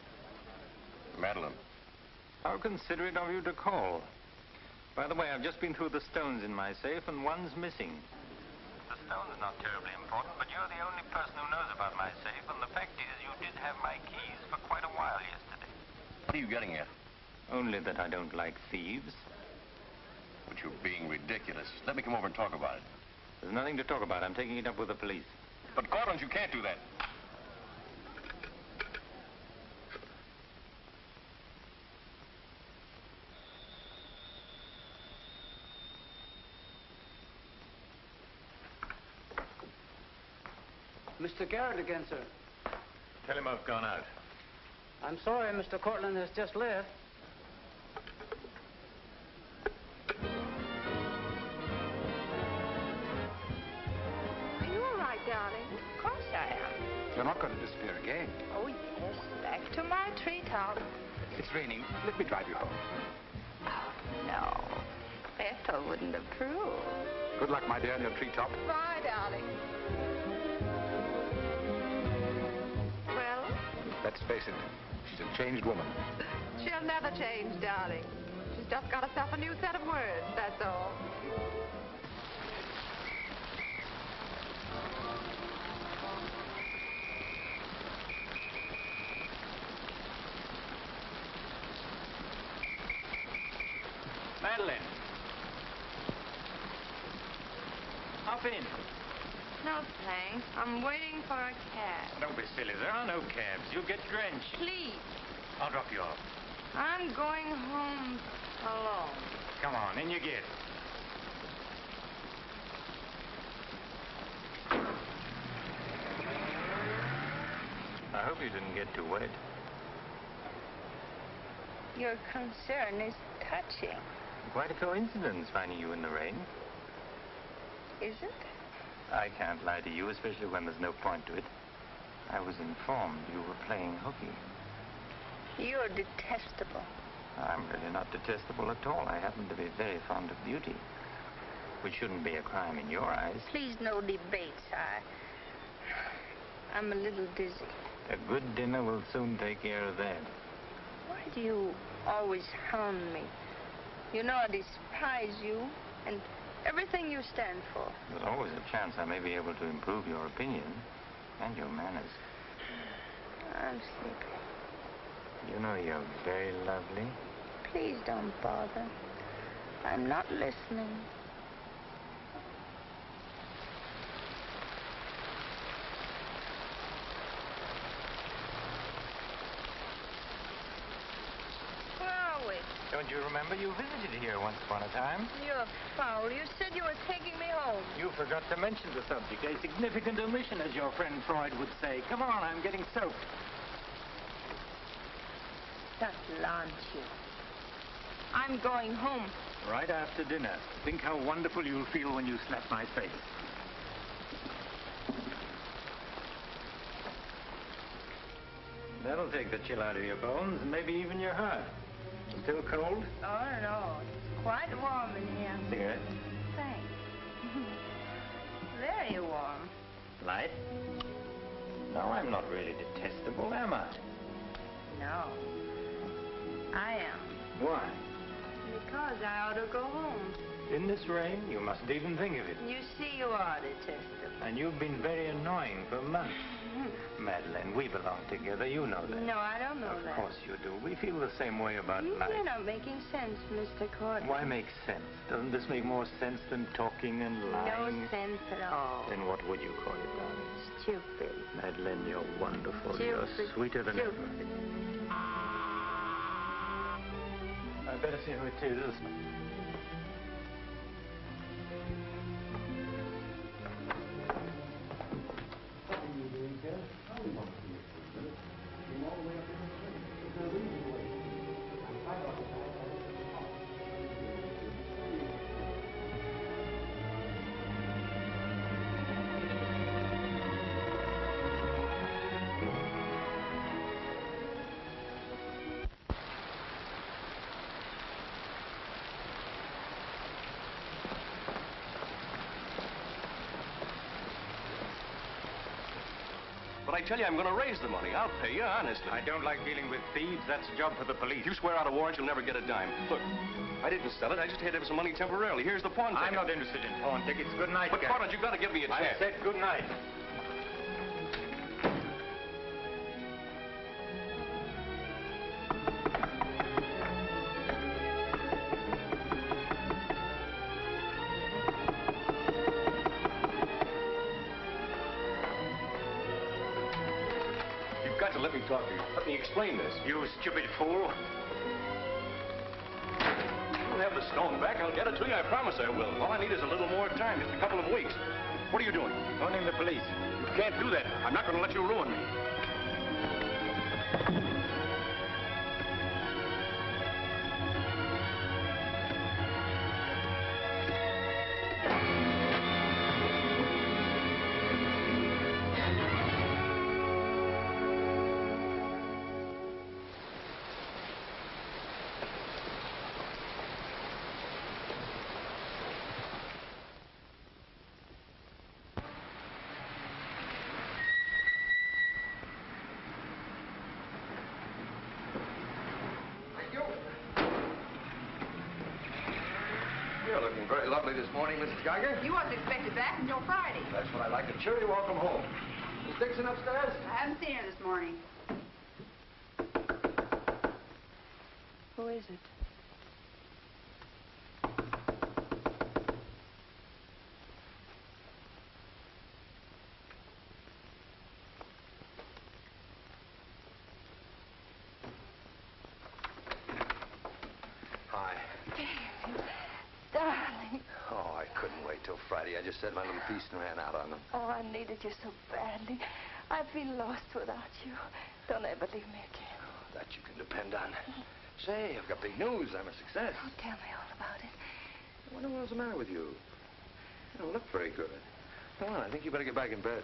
Madeleine. How considerate of you to call. By the way, I've just been through the stones in my safe, and one's missing. The stone's not terribly important, but you're the only person who knows about my safe, and the fact is you did have my keys for quite a while yesterday. What are you getting at? Only that I don't like thieves. But you're being ridiculous. Let me come over and talk about it. There's nothing to talk about. I'm taking it up with the police. But, Cortland, you can't do that. Mr. Garrett again, sir. Tell him I've gone out. I'm sorry, Mr. Cortland has just left. Are you all right, darling? Of course I am. You're not going to disappear again. Oh, yes. Back to my treetop. It's raining. Let me drive you home. Oh, no. Ethel wouldn't approve. Good luck, my dear, in your treetop. Bye, darling. Well? Let's face it, she's a changed woman. She'll never change, darling. She's just got herself a new set of words, that's all. Madeleine. Hop in. No, thanks. I'm waiting for a cab. Don't be silly. There are no cabs. You'll get drenched. Please. I'll drop you off. I'm going home alone. Come on, in you get. I hope you didn't get too wet. Your concern is touching. Quite a coincidence finding you in the rain. Is it? I can't lie to you, especially when there's no point to it. I was informed you were playing hooky. You're detestable. I'm really not detestable at all. I happen to be very fond of beauty, which shouldn't be a crime in your eyes. Please, no debates. I'm a little dizzy. A good dinner will soon take care of that. Why do you always hound me? You know I despise you and everything you stand for. There's always a chance I may be able to improve your opinion and your manners. I'm sleepy. You know you're very lovely. Please don't bother. I'm not listening. Where are we? Don't you remember you visited here once upon a time? You're foul. You said you were taking me home. You forgot to mention the subject. A significant omission, as your friend Freud would say. Come on, I'm getting soaked. That launch you. I'm going home. Right after dinner. Think how wonderful you'll feel when you slap my face. That'll take the chill out of your bones and maybe even your heart. Still cold? Oh, no. It's quite warm in here. Cigarette? Thanks. Very warm. Light? No, I'm not really detestable, am I? No. I am. Why? Because I ought to go home. In this rain, you mustn't even think of it. You see, you are detestable. And you've been very annoying for months. Madeleine, we belong together. You know that. No, I don't know that. Of course you do. We feel the same way about life. You're not making sense, Mr. Courtney. Why make sense? Doesn't this make more sense than talking and lying? No sense at all. Then what would you call it, darling? Stupid. Madeleine, you're wonderful. Stupid. You're sweeter than ever. I'd better see who it is. But I tell you, I'm going to raise the money. I'll pay you, honestly. I don't like dealing with thieves. That's a job for the police. If you swear out a warrant, you'll never get a dime. Look, I didn't sell it. I just had to have some money temporarily. Here's the pawn ticket. I'm not interested in pawn tickets. Good night, But, Carter, you've got to give me a chance. I said good night. You've got to let me talk to you. Let me explain this. You stupid fool. You'll have the stone back. I'll get it to you. I promise I will. All I need is a little more time, just a couple of weeks. What are you doing? Phoning the police. You can't do that. I'm not going to let you ruin me. You're looking very lovely this morning, Mrs. Geiger. You wasn't expected back until Friday. That's what I like. A cheery welcome home. Miss Dixon upstairs? I haven't seen her this morning. Who is it? Hi. Darling. Oh, I couldn't wait till Friday. I just said my little piece and ran out on them. Oh, I needed you so badly. I feel lost without you. Don't ever leave me again. That you can depend on. Say, I've got big news. I'm a success. Oh, tell me all about it. I wonder what's the matter with you. You don't look very good. Come on, I think you better get back in bed.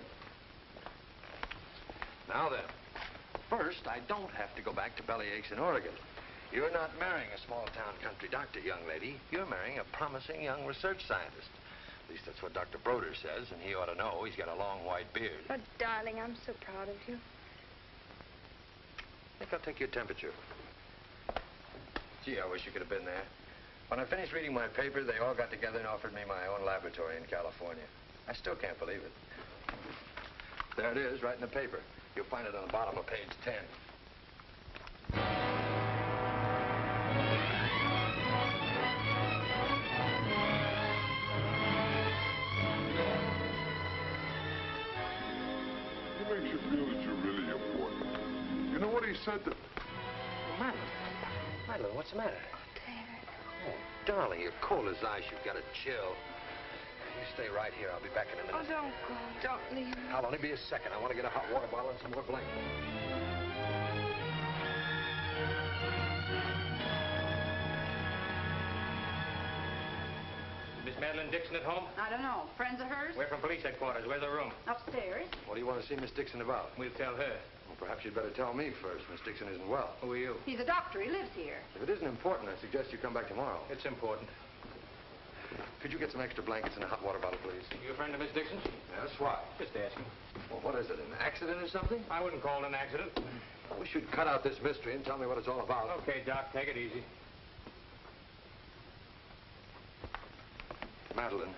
Now then, first, I don't have to go back to Bellyaches in Oregon. You're not marrying a small-town country doctor, young lady. You're marrying a promising young research scientist. At least that's what Dr. Broder says, and he ought to know. He's got a long white beard. But, darling, I'm so proud of you. I think I'll take your temperature. Gee, I wish you could have been there. When I finished reading my paper, they all got together and offered me my own laboratory in California. I still can't believe it. There it is, right in the paper. You'll find it on the bottom of page 10. He makes you feel that you're really important. You know what he said to... Madeleine, what's the matter? David. Oh, darling, you're cold as ice. You've got a chill. You stay right here. I'll be back in a minute. Oh, don't go. Don't leave me. I'll only be a second. I want to get a hot water bottle and some more blankets. Miss Madeleine Dixon at home? I don't know. Friends of hers? We're from police headquarters. Where's the room? Upstairs. What do you want to see Miss Dixon about? We'll tell her. Well, perhaps you'd better tell me first. Miss Dixon isn't well. Who are you? He's a doctor. He lives here. If it isn't important, I suggest you come back tomorrow. It's important. Could you get some extra blankets and a hot water bottle, please? You a friend of Miss Dixon? Yes, why? Just asking. Well, what is it, an accident or something? I wouldn't call it an accident. We should cut out this mystery and tell me what it's all about. Okay, Doc, take it easy. Madeleine,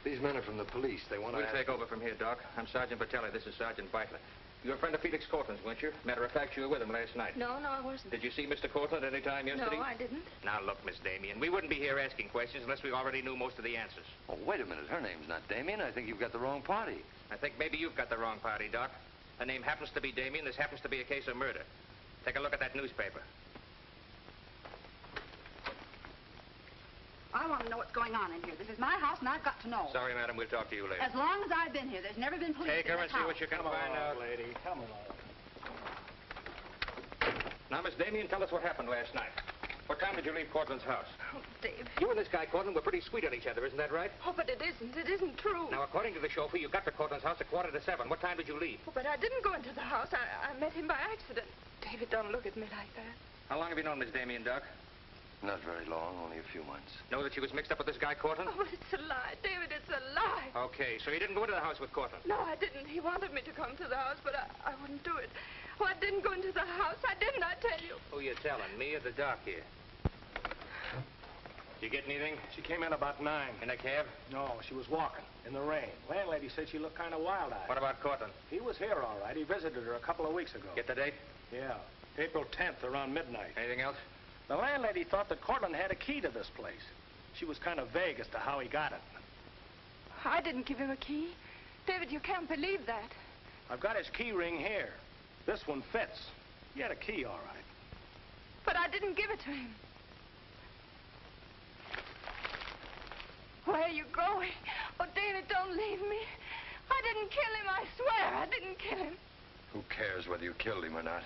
these men are from the police. They want to... We'll take over from here, Doc. I'm Sergeant Patelli. This is Sergeant Beitler. You're a friend of Felix Cortland's, weren't you? Matter of fact, you were with him last night. No, I wasn't. Did you see Mr. Cortland any time yesterday? No, I didn't. Now, look, Miss Damian, we wouldn't be here asking questions unless we already knew most of the answers. Oh, wait a minute. Her name's not Damian. I think you've got the wrong party. I think maybe you've got the wrong party, Doc. Her name happens to be Damian. This happens to be a case of murder. Take a look at that newspaper. I want to know what's going on in here. This is my house, and I've got to know. Sorry, madam. We'll talk to you later. As long as I've been here, there's never been police Take in her this and see house. what you can find out. lady. Come along. Now, Miss Damian, tell us what happened last night. What time did you leave Cortland's house? Oh, David. You and this guy, Cortland, were pretty sweet on each other, isn't that right? Oh, but it isn't. It isn't true. Now, according to the chauffeur, you got to Cortland's house at 6:45. What time did you leave? Oh, but I didn't go into the house. I met him by accident. David, don't look at me like that. How long have you known Miss Damian, Doc? Not very long, only a few months. Know that she was mixed up with this guy, Cortland? Oh, but it's a lie. David, it's a lie. Okay, so you didn't go into the house with Cortland? No, I didn't. He wanted me to come to the house, but I wouldn't do it. Oh, I didn't go into the house. I didn't, I tell you. Who you telling, me or the doc here? Did you get anything? She came in about 9. In a cab? No, she was walking in the rain. Landlady said she looked kind of wild-eyed. What about Cortland? He was here, all right. He visited her a couple of weeks ago. Get the date? Yeah, April 10th, around midnight. Anything else? The landlady thought that Cortland had a key to this place. She was kind of vague as to how he got it. I didn't give him a key. David, you can't believe that. I've got his key ring here. This one fits. He had a key, all right. But I didn't give it to him. Where are you going? Oh, David, don't leave me. I didn't kill him, I swear. I didn't kill him. Who cares whether you killed him or not?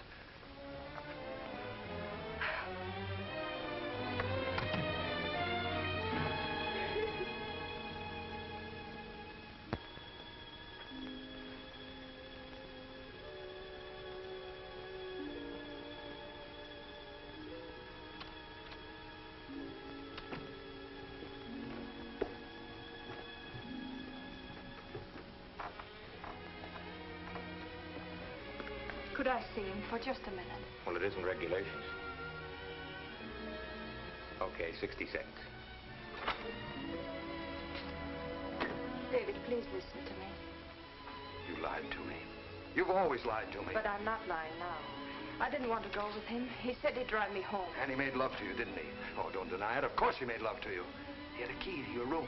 Could I see him for just a minute? Well, it isn't regulations. Okay, 60 seconds. David, please listen to me. You lied to me. You've always lied to me. But I'm not lying now. I didn't want to go with him. He said he'd drive me home. And he made love to you, didn't he? Oh, don't deny it. Of course he made love to you. He had a key to your room.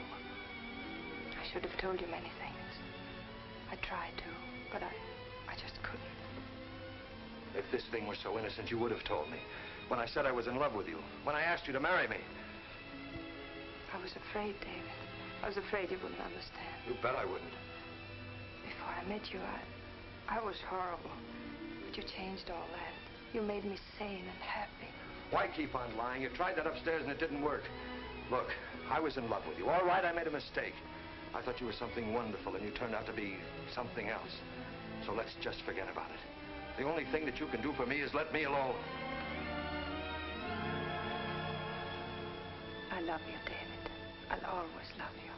I should have told you many things. I tried to, but I just couldn't. If this thing were so innocent, you would have told me. When I said I was in love with you. When I asked you to marry me. I was afraid, David. I was afraid you wouldn't understand. You bet I wouldn't. Before I met you, I was horrible. But you changed all that. You made me sane and happy. Why keep on lying? You tried that upstairs and it didn't work. Look, I was in love with you. All right, I made a mistake. I thought you were something wonderful and you turned out to be something else. So let's just forget about it. The only thing that you can do for me is let me alone. I love you, David. I'll always love you.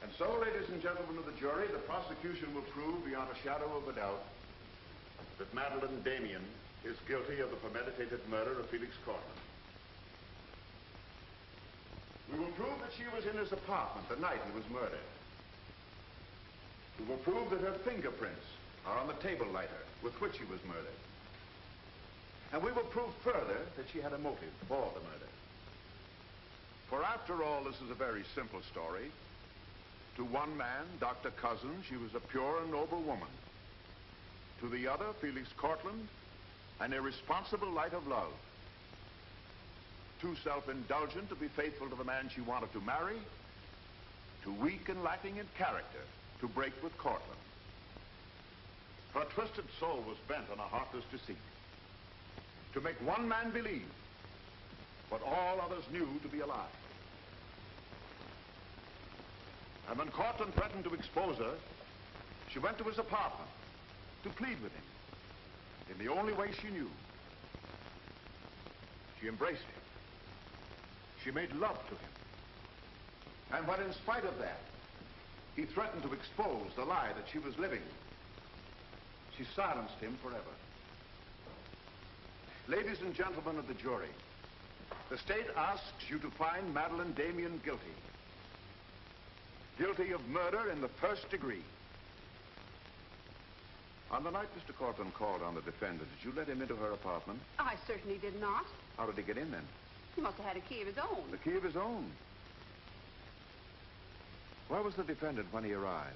And so, ladies and gentlemen of the jury, the prosecution will prove beyond a shadow of a doubt that Madeleine Damian is guilty of the premeditated murder of Felix Cortland. We will prove that she was in his apartment the night he was murdered. We will prove that her fingerprints are on the table lighter with which he was murdered. And we will prove further that she had a motive for the murder. For after all, this is a very simple story. To one man, Dr. Cousins, she was a pure and noble woman. To the other, Felix Cortland, an irresponsible light of love. Too self-indulgent to be faithful to the man she wanted to marry. Too weak and lacking in character to break with Cortland. Her twisted soul was bent on a heartless deceit. To make one man believe what all others knew to be a lie. And when Cortland threatened to expose her, she went to his apartment to plead with him in the only way she knew. She embraced him. She made love to him. And when, in spite of that, he threatened to expose the lie that she was living, she silenced him forever. Ladies and gentlemen of the jury, the state asks you to find Madeleine Damian guilty. Guilty of murder in the first degree. On the night Mr. Cortland called on the defendant, did you let him into her apartment? I certainly did not. How did he get in then? He must have had a key of his own. The key of his own. Where was the defendant when he arrived?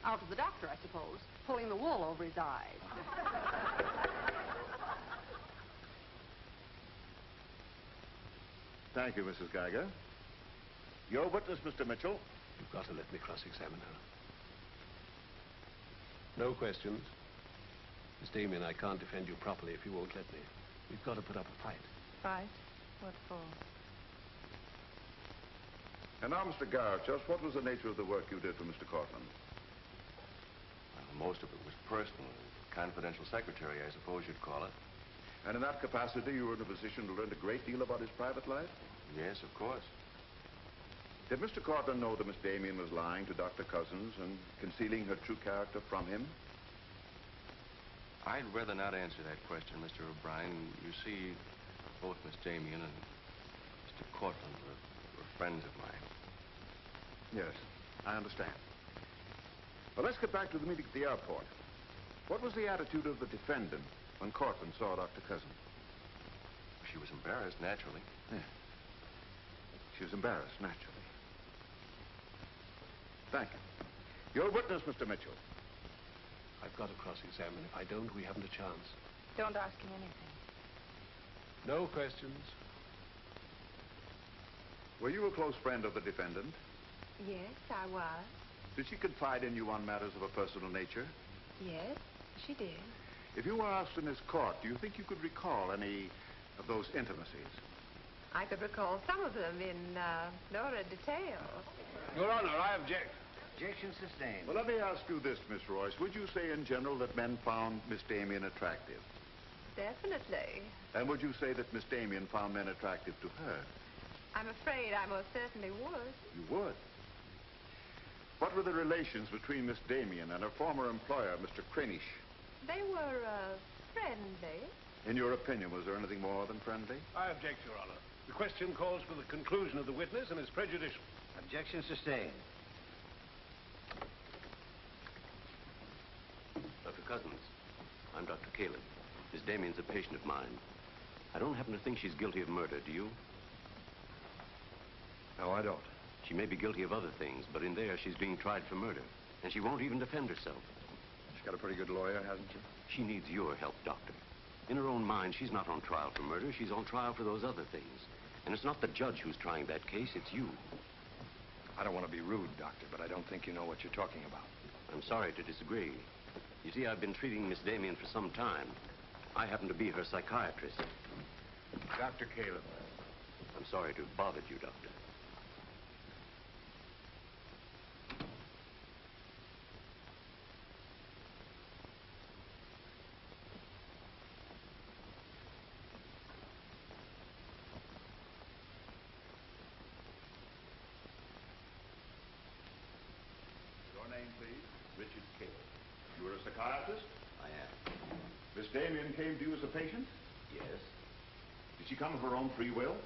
Out with the doctor, I suppose, pulling the wool over his eyes. Thank you, Mrs. Geiger. Your witness, Mr. Mitchell. You've got to let me cross-examine her. No questions. Miss Damian, I can't defend you properly if you won't let me. We've got to put up a fight. Fight? What for? And now, Mr. Garrett, just what was the nature of the work you did for Mr. Cortland? Well, most of it was personal. Confidential secretary, I suppose you'd call it. And in that capacity, you were in a position to learn a great deal about his private life? Yes, of course. Did Mr. Cortland know that Miss Damian was lying to Dr. Cousins and concealing her true character from him? I'd rather not answer that question, Mr. O'Brien. You see, both Miss Damian and Mr. Cortland were friends of mine. Yes, I understand. Well, let's get back to the meeting at the airport. What was the attitude of the defendant when Cortland saw Dr. Cousins? She was embarrassed, naturally. Yeah. She was embarrassed, naturally. Thank you. Your witness, Mr. Mitchell. I've got to cross-examine. If I don't, we haven't a chance. Don't ask him anything. No questions. Were you a close friend of the defendant? Yes, I was. Did she confide in you on matters of a personal nature? Yes, she did. If you were asked in this court, do you think you could recall any of those intimacies? I could recall some of them in lurid detail. Your Honor, I object. Objection sustained. Well, let me ask you this, Miss Royce. Would you say in general that men found Miss Damian attractive? Definitely. And would you say that Miss Damian found men attractive to her? I'm afraid I most certainly would. You would? What were the relations between Miss Damian and her former employer, Mr. Cranish? They were friendly. In your opinion, was there anything more than friendly? I object, Your Honor. The question calls for the conclusion of the witness and is prejudicial. Objection sustained. Dr. Cousins, I'm Dr. Kalin. Miss Damian's a patient of mine. I don't happen to think she's guilty of murder, do you? No, I don't. She may be guilty of other things, but in there she's being tried for murder. And she won't even defend herself. She's got a pretty good lawyer, hasn't she? She needs your help, Doctor. In her own mind, she's not on trial for murder. She's on trial for those other things. And it's not the judge who's trying that case, it's you. I don't want to be rude, Doctor, but I don't think you know what you're talking about. I'm sorry to disagree. You see, I've been treating Miss Damian for some time. I happen to be her psychiatrist. Dr. Caleb. I'm sorry to have bothered you, Doctor. Your name, please? Richard Caleb. You are a psychiatrist? I am. Miss Damian came to you as a patient? Yes. Did she come of her own free will?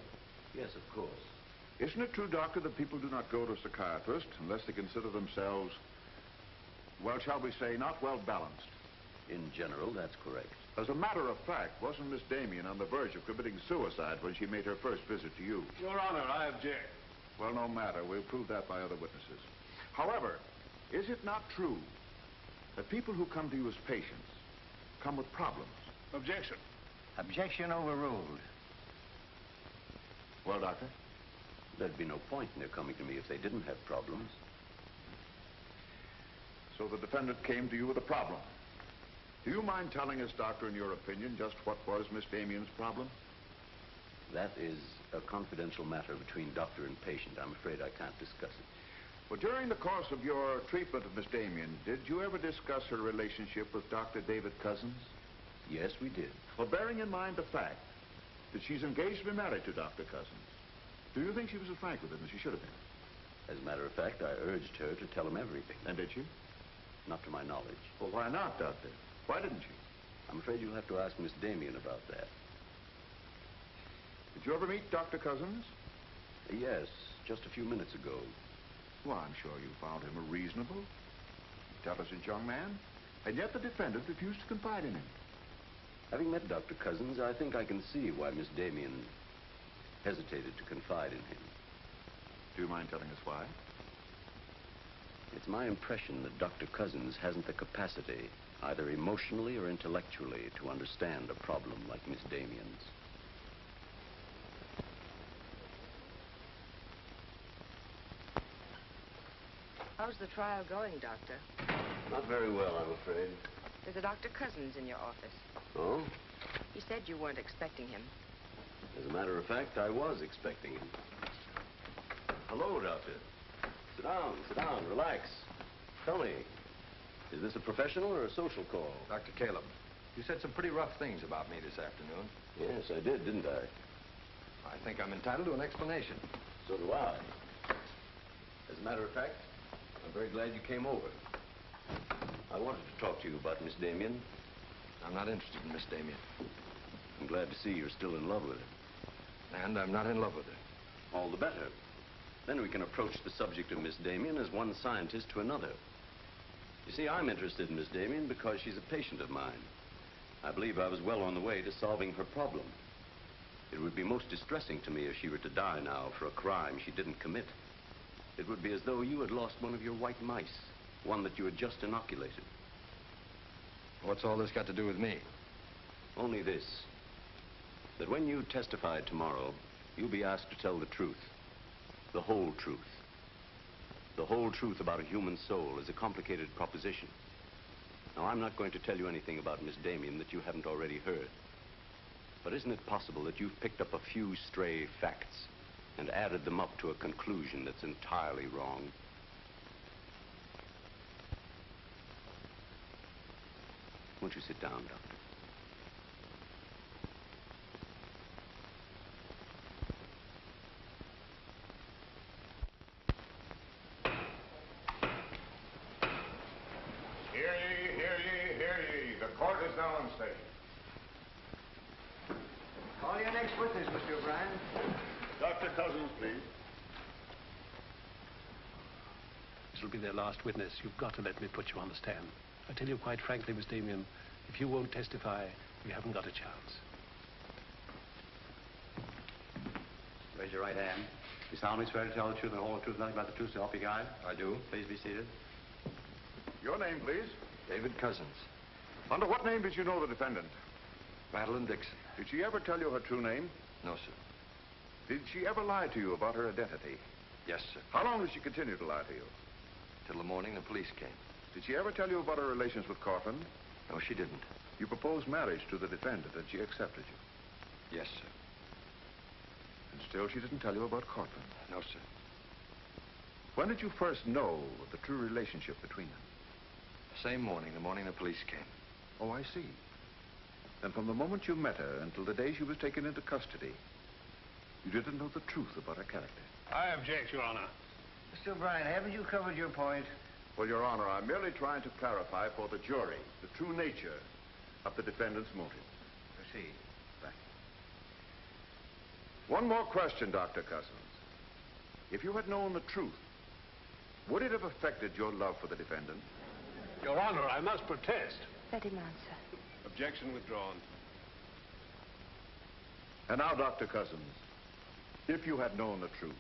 Yes, of course. Isn't it true, Doctor, that people do not go to a psychiatrist unless they consider themselves, well, shall we say, not well balanced? In general, that's correct. As a matter of fact, wasn't Miss Damian on the verge of committing suicide when she made her first visit to you? Your Honor, I object. Well, no matter. We'll prove that by other witnesses. However, is it not true that people who come to you as patients come with problems? Objection. Objection overruled. Well, Doctor? There'd be no point in their coming to me if they didn't have problems. So the defendant came to you with a problem. Do you mind telling us, Doctor, in your opinion, just what was Miss Damian's problem? That is a confidential matter between doctor and patient. I'm afraid I can't discuss it. Well, during the course of your treatment of Miss Damian, did you ever discuss her relationship with Dr. David Cousins? Yes, we did. Well, bearing in mind the fact that she's engaged to be married to Dr. Cousins, do you think she was as frank with him as she should have been? As a matter of fact, I urged her to tell him everything. And did she? Not to my knowledge. Well, why not, Doctor? Why didn't she? I'm afraid you'll have to ask Miss Damian about that. Did you ever meet Dr. Cousins? Yes, just a few minutes ago. Well, I'm sure you found him a reasonable, intelligent young man, and yet the defendant refused to confide in him. Having met Dr. Cousins, I think I can see why Miss Damian hesitated to confide in him. Do you mind telling us why? It's my impression that Dr. Cousins hasn't the capacity, either emotionally or intellectually, to understand a problem like Miss Damian's. How's the trial going, Doctor? Not very well, I'm afraid. There's a Dr. Cousins in your office. Oh? He said you weren't expecting him. As a matter of fact, I was expecting him. Hello, Doctor. Sit down, relax. Tell me, is this a professional or a social call? Dr. Caleb, you said some pretty rough things about me this afternoon. Yes, I did, didn't I? I think I'm entitled to an explanation. So do I. As a matter of fact, I'm very glad you came over. I wanted to talk to you about Miss Damian. I'm not interested in Miss Damian. I'm glad to see you're still in love with her. And I'm not in love with her. All the better. Then we can approach the subject of Miss Damian as one scientist to another. You see, I'm interested in Miss Damian because she's a patient of mine. I believe I was well on the way to solving her problem. It would be most distressing to me if she were to die now for a crime she didn't commit. It would be as though you had lost one of your white mice, one that you had just inoculated. What's all this got to do with me? Only this, that when you testify tomorrow, you'll be asked to tell the truth. The whole truth. The whole truth about a human soul is a complicated proposition. Now, I'm not going to tell you anything about Miss Damian that you haven't already heard. But isn't it possible that you've picked up a few stray facts and added them up to a conclusion that's entirely wrong? Won't you sit down, Doctor? Hear ye, hear ye, hear ye. The court is now in session. Call your next witness, Mr. O'Brien. Dr. Cousins, please. This'll be their last witness. You've got to let me put you on the stand. I tell you quite frankly, Miss Damian, if you won't testify, we haven't got a chance. Raise your right hand. You solemnly swear to tell the truth and the whole truth, nothing but the truth, so help you God? I do. Please be seated. Your name, please. David Cousins. Under what name did you know the defendant? Madeleine Dixon. Did she ever tell you her true name? No, sir. Did she ever lie to you about her identity? Yes, sir. How long did she continue to lie to you? Till the morning the police came. Did she ever tell you about her relations with Cortland? No, she didn't. You proposed marriage to the defendant and she accepted you? Yes, sir. And still she didn't tell you about Cortland? No, sir. When did you first know of the true relationship between them? Same morning, the morning the police came. Oh, I see. Then from the moment you met her until the day she was taken into custody, you didn't know the truth about her character. I object, Your Honor. Mr. O'Brien, haven't you covered your point? Well, Your Honor, I'm merely trying to clarify for the jury the true nature of the defendant's motive. Proceed. Thank you. One more question, Dr. Cousins. If you had known the truth, would it have affected your love for the defendant? Your Honor, I must protest. Let him answer. Objection withdrawn. And now, Dr. Cousins, if you had known the truth,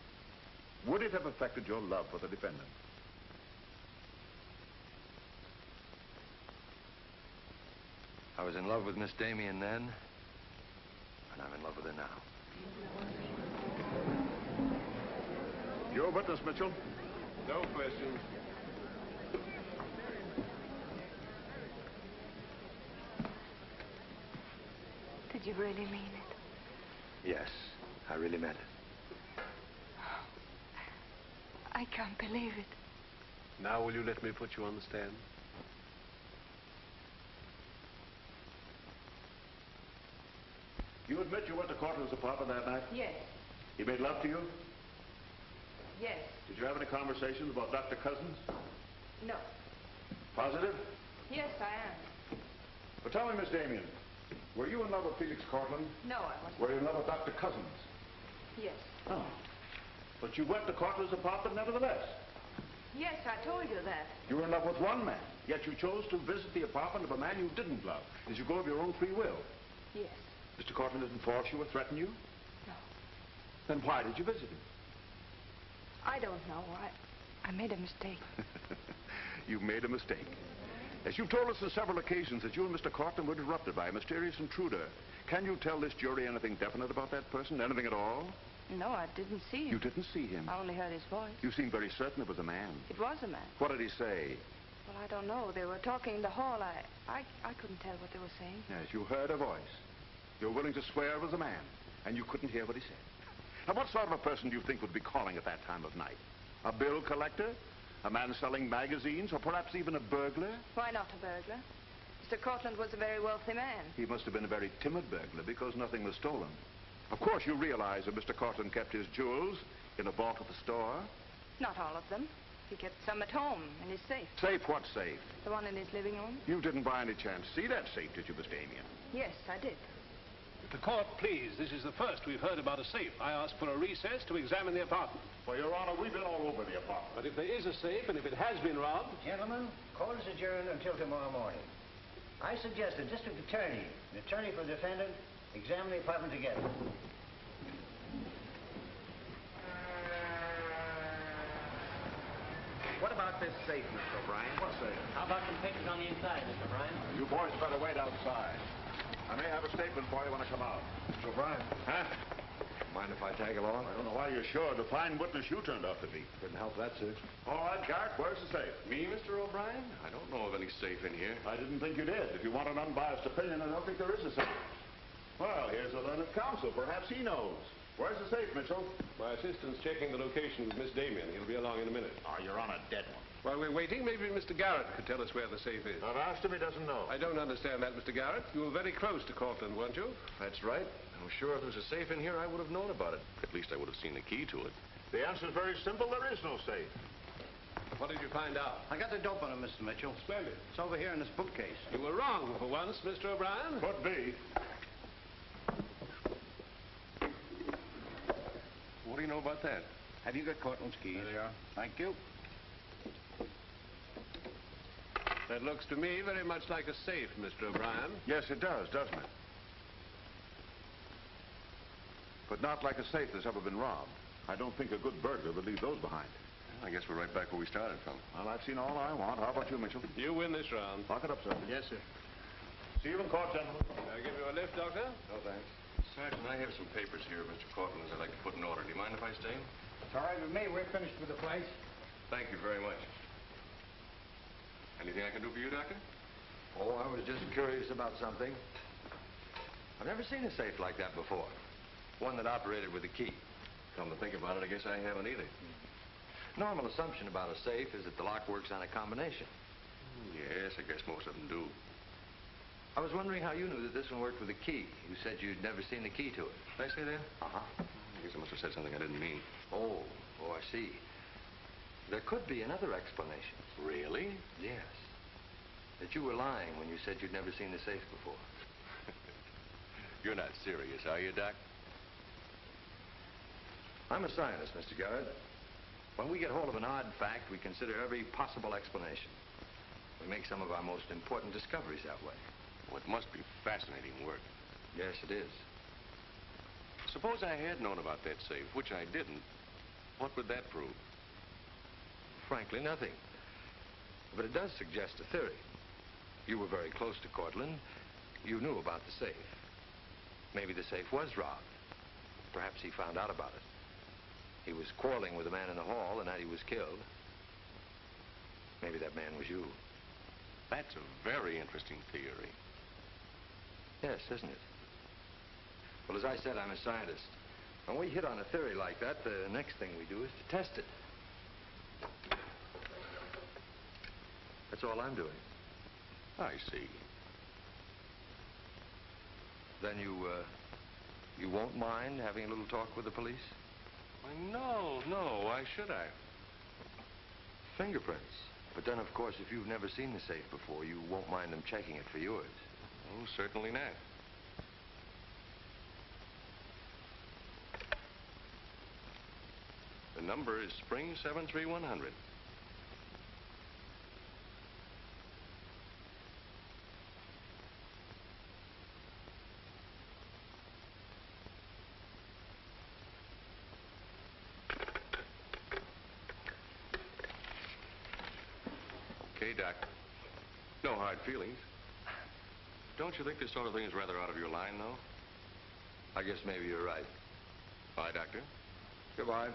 would it have affected your love for the defendant? I was in love with Miss Damian then, and I'm in love with her now. Your witness, Mitchell. No questions. Did you really mean it? Yes, I really meant it. I can't believe it. Now will you let me put you on the stand? You admit you went to Cortland's apartment that night? Yes. He made love to you? Yes. Did you have any conversations about Dr. Cousins? No. Positive? Yes, I am. But tell me, Miss Damian, were you in love with Felix Cortland? No, I wasn't. Were you in love with Dr. Cousins? Yes. Oh. But you went to Cortland's apartment nevertheless. Yes, I told you that. You were in love with one man, yet you chose to visit the apartment of a man you didn't love. Did you go of your own free will? Yes. Mr. Cortland didn't force you or threaten you? No. Then why did you visit him? I don't know. I made a mistake. You made a mistake. As you've told us on several occasions that you and Mr. Cortland were interrupted by a mysterious intruder. Can you tell this jury anything definite about that person? Anything at all? No, I didn't see him. You didn't see him? I only heard his voice. You seem very certain it was a man. It was a man. What did he say? Well, I don't know. They were talking in the hall. I couldn't tell what they were saying. Yes, you heard a voice. You're willing to swear it was a man, and you couldn't hear what he said. Now, what sort of a person do you think would be calling at that time of night? A bill collector? A man selling magazines? Or perhaps even a burglar? Why not a burglar? Mr. Cortland was a very wealthy man. He must have been a very timid burglar because nothing was stolen. Of course, you realize that Mr. Cortland kept his jewels in a vault at the store? Not all of them. He kept some at home in his safe. Safe? What safe? The one in his living room. You didn't by any chance see that safe, did you, Miss Damian? Yes, I did. The court, please. This is the first we've heard about a safe. I ask for a recess to examine the apartment. Well, Your Honor, we've been all over the apartment. But if there is a safe, and if it has been robbed... Gentlemen, court is adjourned until tomorrow morning. I suggest the district attorney, the attorney for the defendant, examine the apartment together. What about this safe, Mr. O'Brien? What safe? How about some pictures on the inside, Mr. O'Brien? You boys better wait outside. I may have a statement for you when I come out. Mr. O'Brien. Huh? Mind if I tag along? I don't know why you're sure. The fine witness you turned out to be. Couldn't help that, sir. All right, Garrett, where's the safe? Me, Mr. O'Brien? I don't know of any safe in here. I didn't think you did. If you want an unbiased opinion, I don't think there is a safe. Well, here's a learned counsel. Perhaps he knows. Where's the safe, Mitchell? My assistant's checking the location with Miss Damian. He'll be along in a minute. Oh, you're on a dead one. While we're waiting, maybe Mr. Garrett could tell us where the safe is. I've asked him, he doesn't know. I don't understand that, Mr. Garrett. You were very close to Cortland, weren't you? That's right. I'm sure if there was a safe in here, I would have known about it. At least I would have seen the key to it. The answer's very simple. There is no safe. What did you find out? I got the dope on him, Mr. Mitchell. Splendid. It's over here in this bookcase. You were wrong for once, Mr. O'Brien. Could be. What do you know about that? Have you got Cortland's keys? There they are. Thank you. That looks to me very much like a safe, Mr. O'Brien. Yes, it does, doesn't it? But not like a safe that's ever been robbed. I don't think a good burglar would leave those behind. I guess we're right back where we started from. Well, I've seen all I want. How about you, Mitchell? You win this round. Lock it up, sir. Yes, sir. See you in court, gentlemen. Can I give you a lift, Doctor? No, thanks. Sergeant, I have some papers here of Mr. Cortland's I'd like to put in order. Do you mind if I stay? It's all right with me. We're finished with the place. Thank you very much. Anything I can do for you, Doctor? Oh, I was just curious about something. I've never seen a safe like that before. One that operated with a key. Come to think about it, I guess I haven't either. Normal assumption about a safe is that the lock works on a combination. Yes, I guess most of them do. I was wondering how you knew that this one worked with a key. You said you'd never seen the key to it. Did I say that? Uh-huh. I guess I must have said something I didn't mean. Oh, I see. There could be another explanation. Really? Yes. That you were lying when you said you'd never seen the safe before. You're not serious, are you, Doc? I'm a scientist, Mr. Garrett. When we get hold of an odd fact, we consider every possible explanation. We make some of our most important discoveries that way. Well, it must be fascinating work. Yes, it is. Suppose I had known about that safe, which I didn't. What would that prove? Frankly, nothing. But it does suggest a theory. You were very close to Cortland. You knew about the safe. Maybe the safe was robbed. Perhaps he found out about it. He was quarreling with a man in the hall the night he was killed. Maybe that man was you. That's a very interesting theory. Yes, isn't it? Well, as I said, I'm a scientist. When we hit on a theory like that, the next thing we do is to test it. That's all I'm doing. I see. Then you won't mind having a little talk with the police? Why, no. Why should I? Fingerprints. But then, of course, if you've never seen the safe before, you won't mind them checking it for yours. Oh, certainly not. The number is Spring 73100. Okay, Doc. No hard feelings. Don't you think this sort of thing is rather out of your line, though? I guess maybe you're right. Bye, Doctor. Goodbye.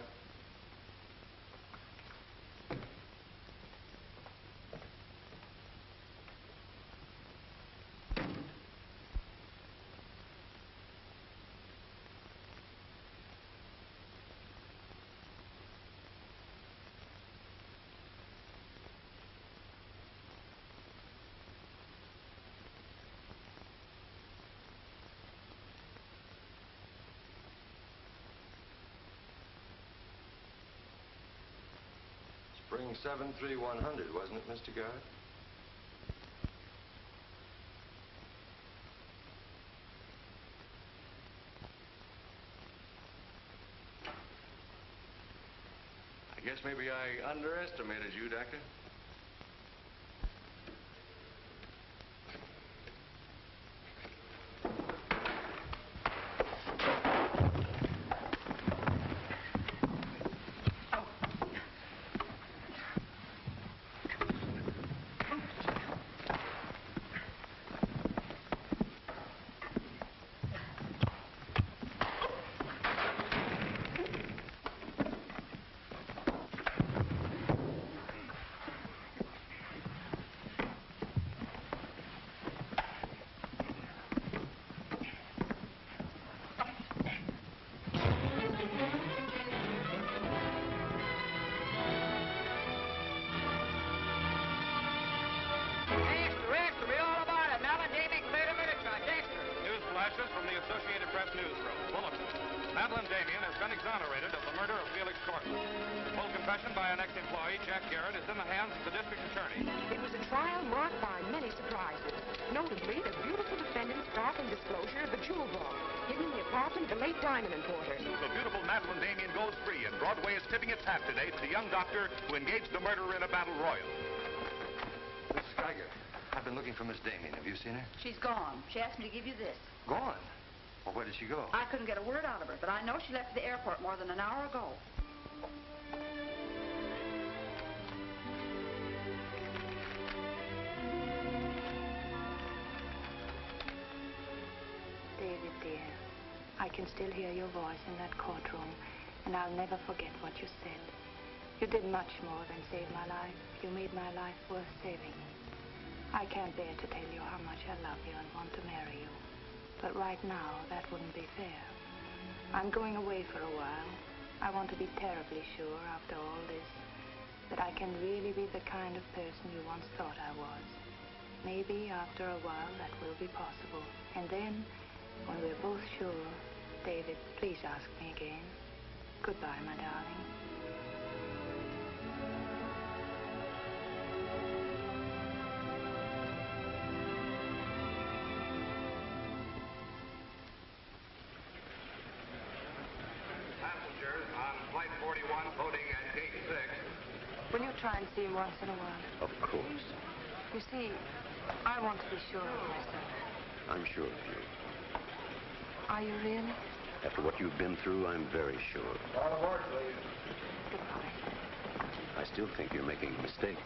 Spring 73100, wasn't it, Mr. Garrett? I guess maybe I underestimated you, Doctor. From the Associated Press newsroom. Bulletin. Madeleine Damian has been exonerated of the murder of Felix Cortland. Full confession by an ex-employee, Jack Garrett, is in the hands of the district attorney. It was a trial marked by many surprises. Notably, the beautiful defendant's startling disclosure of the jewel vault hidden in the apartment of the late diamond importer. The beautiful Madeleine Damian goes free, and Broadway is tipping its hat today to the young doctor who engaged the murderer in a battle royal. Mrs. Geiger, I've been looking for Miss Damian. Have you seen her? She's gone. She asked me to give you this. Gone? Well, where did she go? I couldn't get a word out of her, but I know she left the airport more than an hour ago. I can still hear your voice in that courtroom, and I'll never forget what you said. You did much more than save my life. You made my life worth saving. I can't bear to tell you how much I love you and want to marry you. But right now, that wouldn't be fair. I'm going away for a while. I want to be terribly sure, after all this, that I can really be the kind of person you once thought I was. Maybe after a while that will be possible. And then, when we're both sure, David, please ask me again. Goodbye, my darling. Passengers on Flight 41 boarding at Gate 6. Will you try and see him once in a while? Of course. You see, I want to be sure of myself. I'm sure of you. Are you really? After what you've been through, I'm very sure. All aboard, please. Goodbye. I still think you're making a mistake.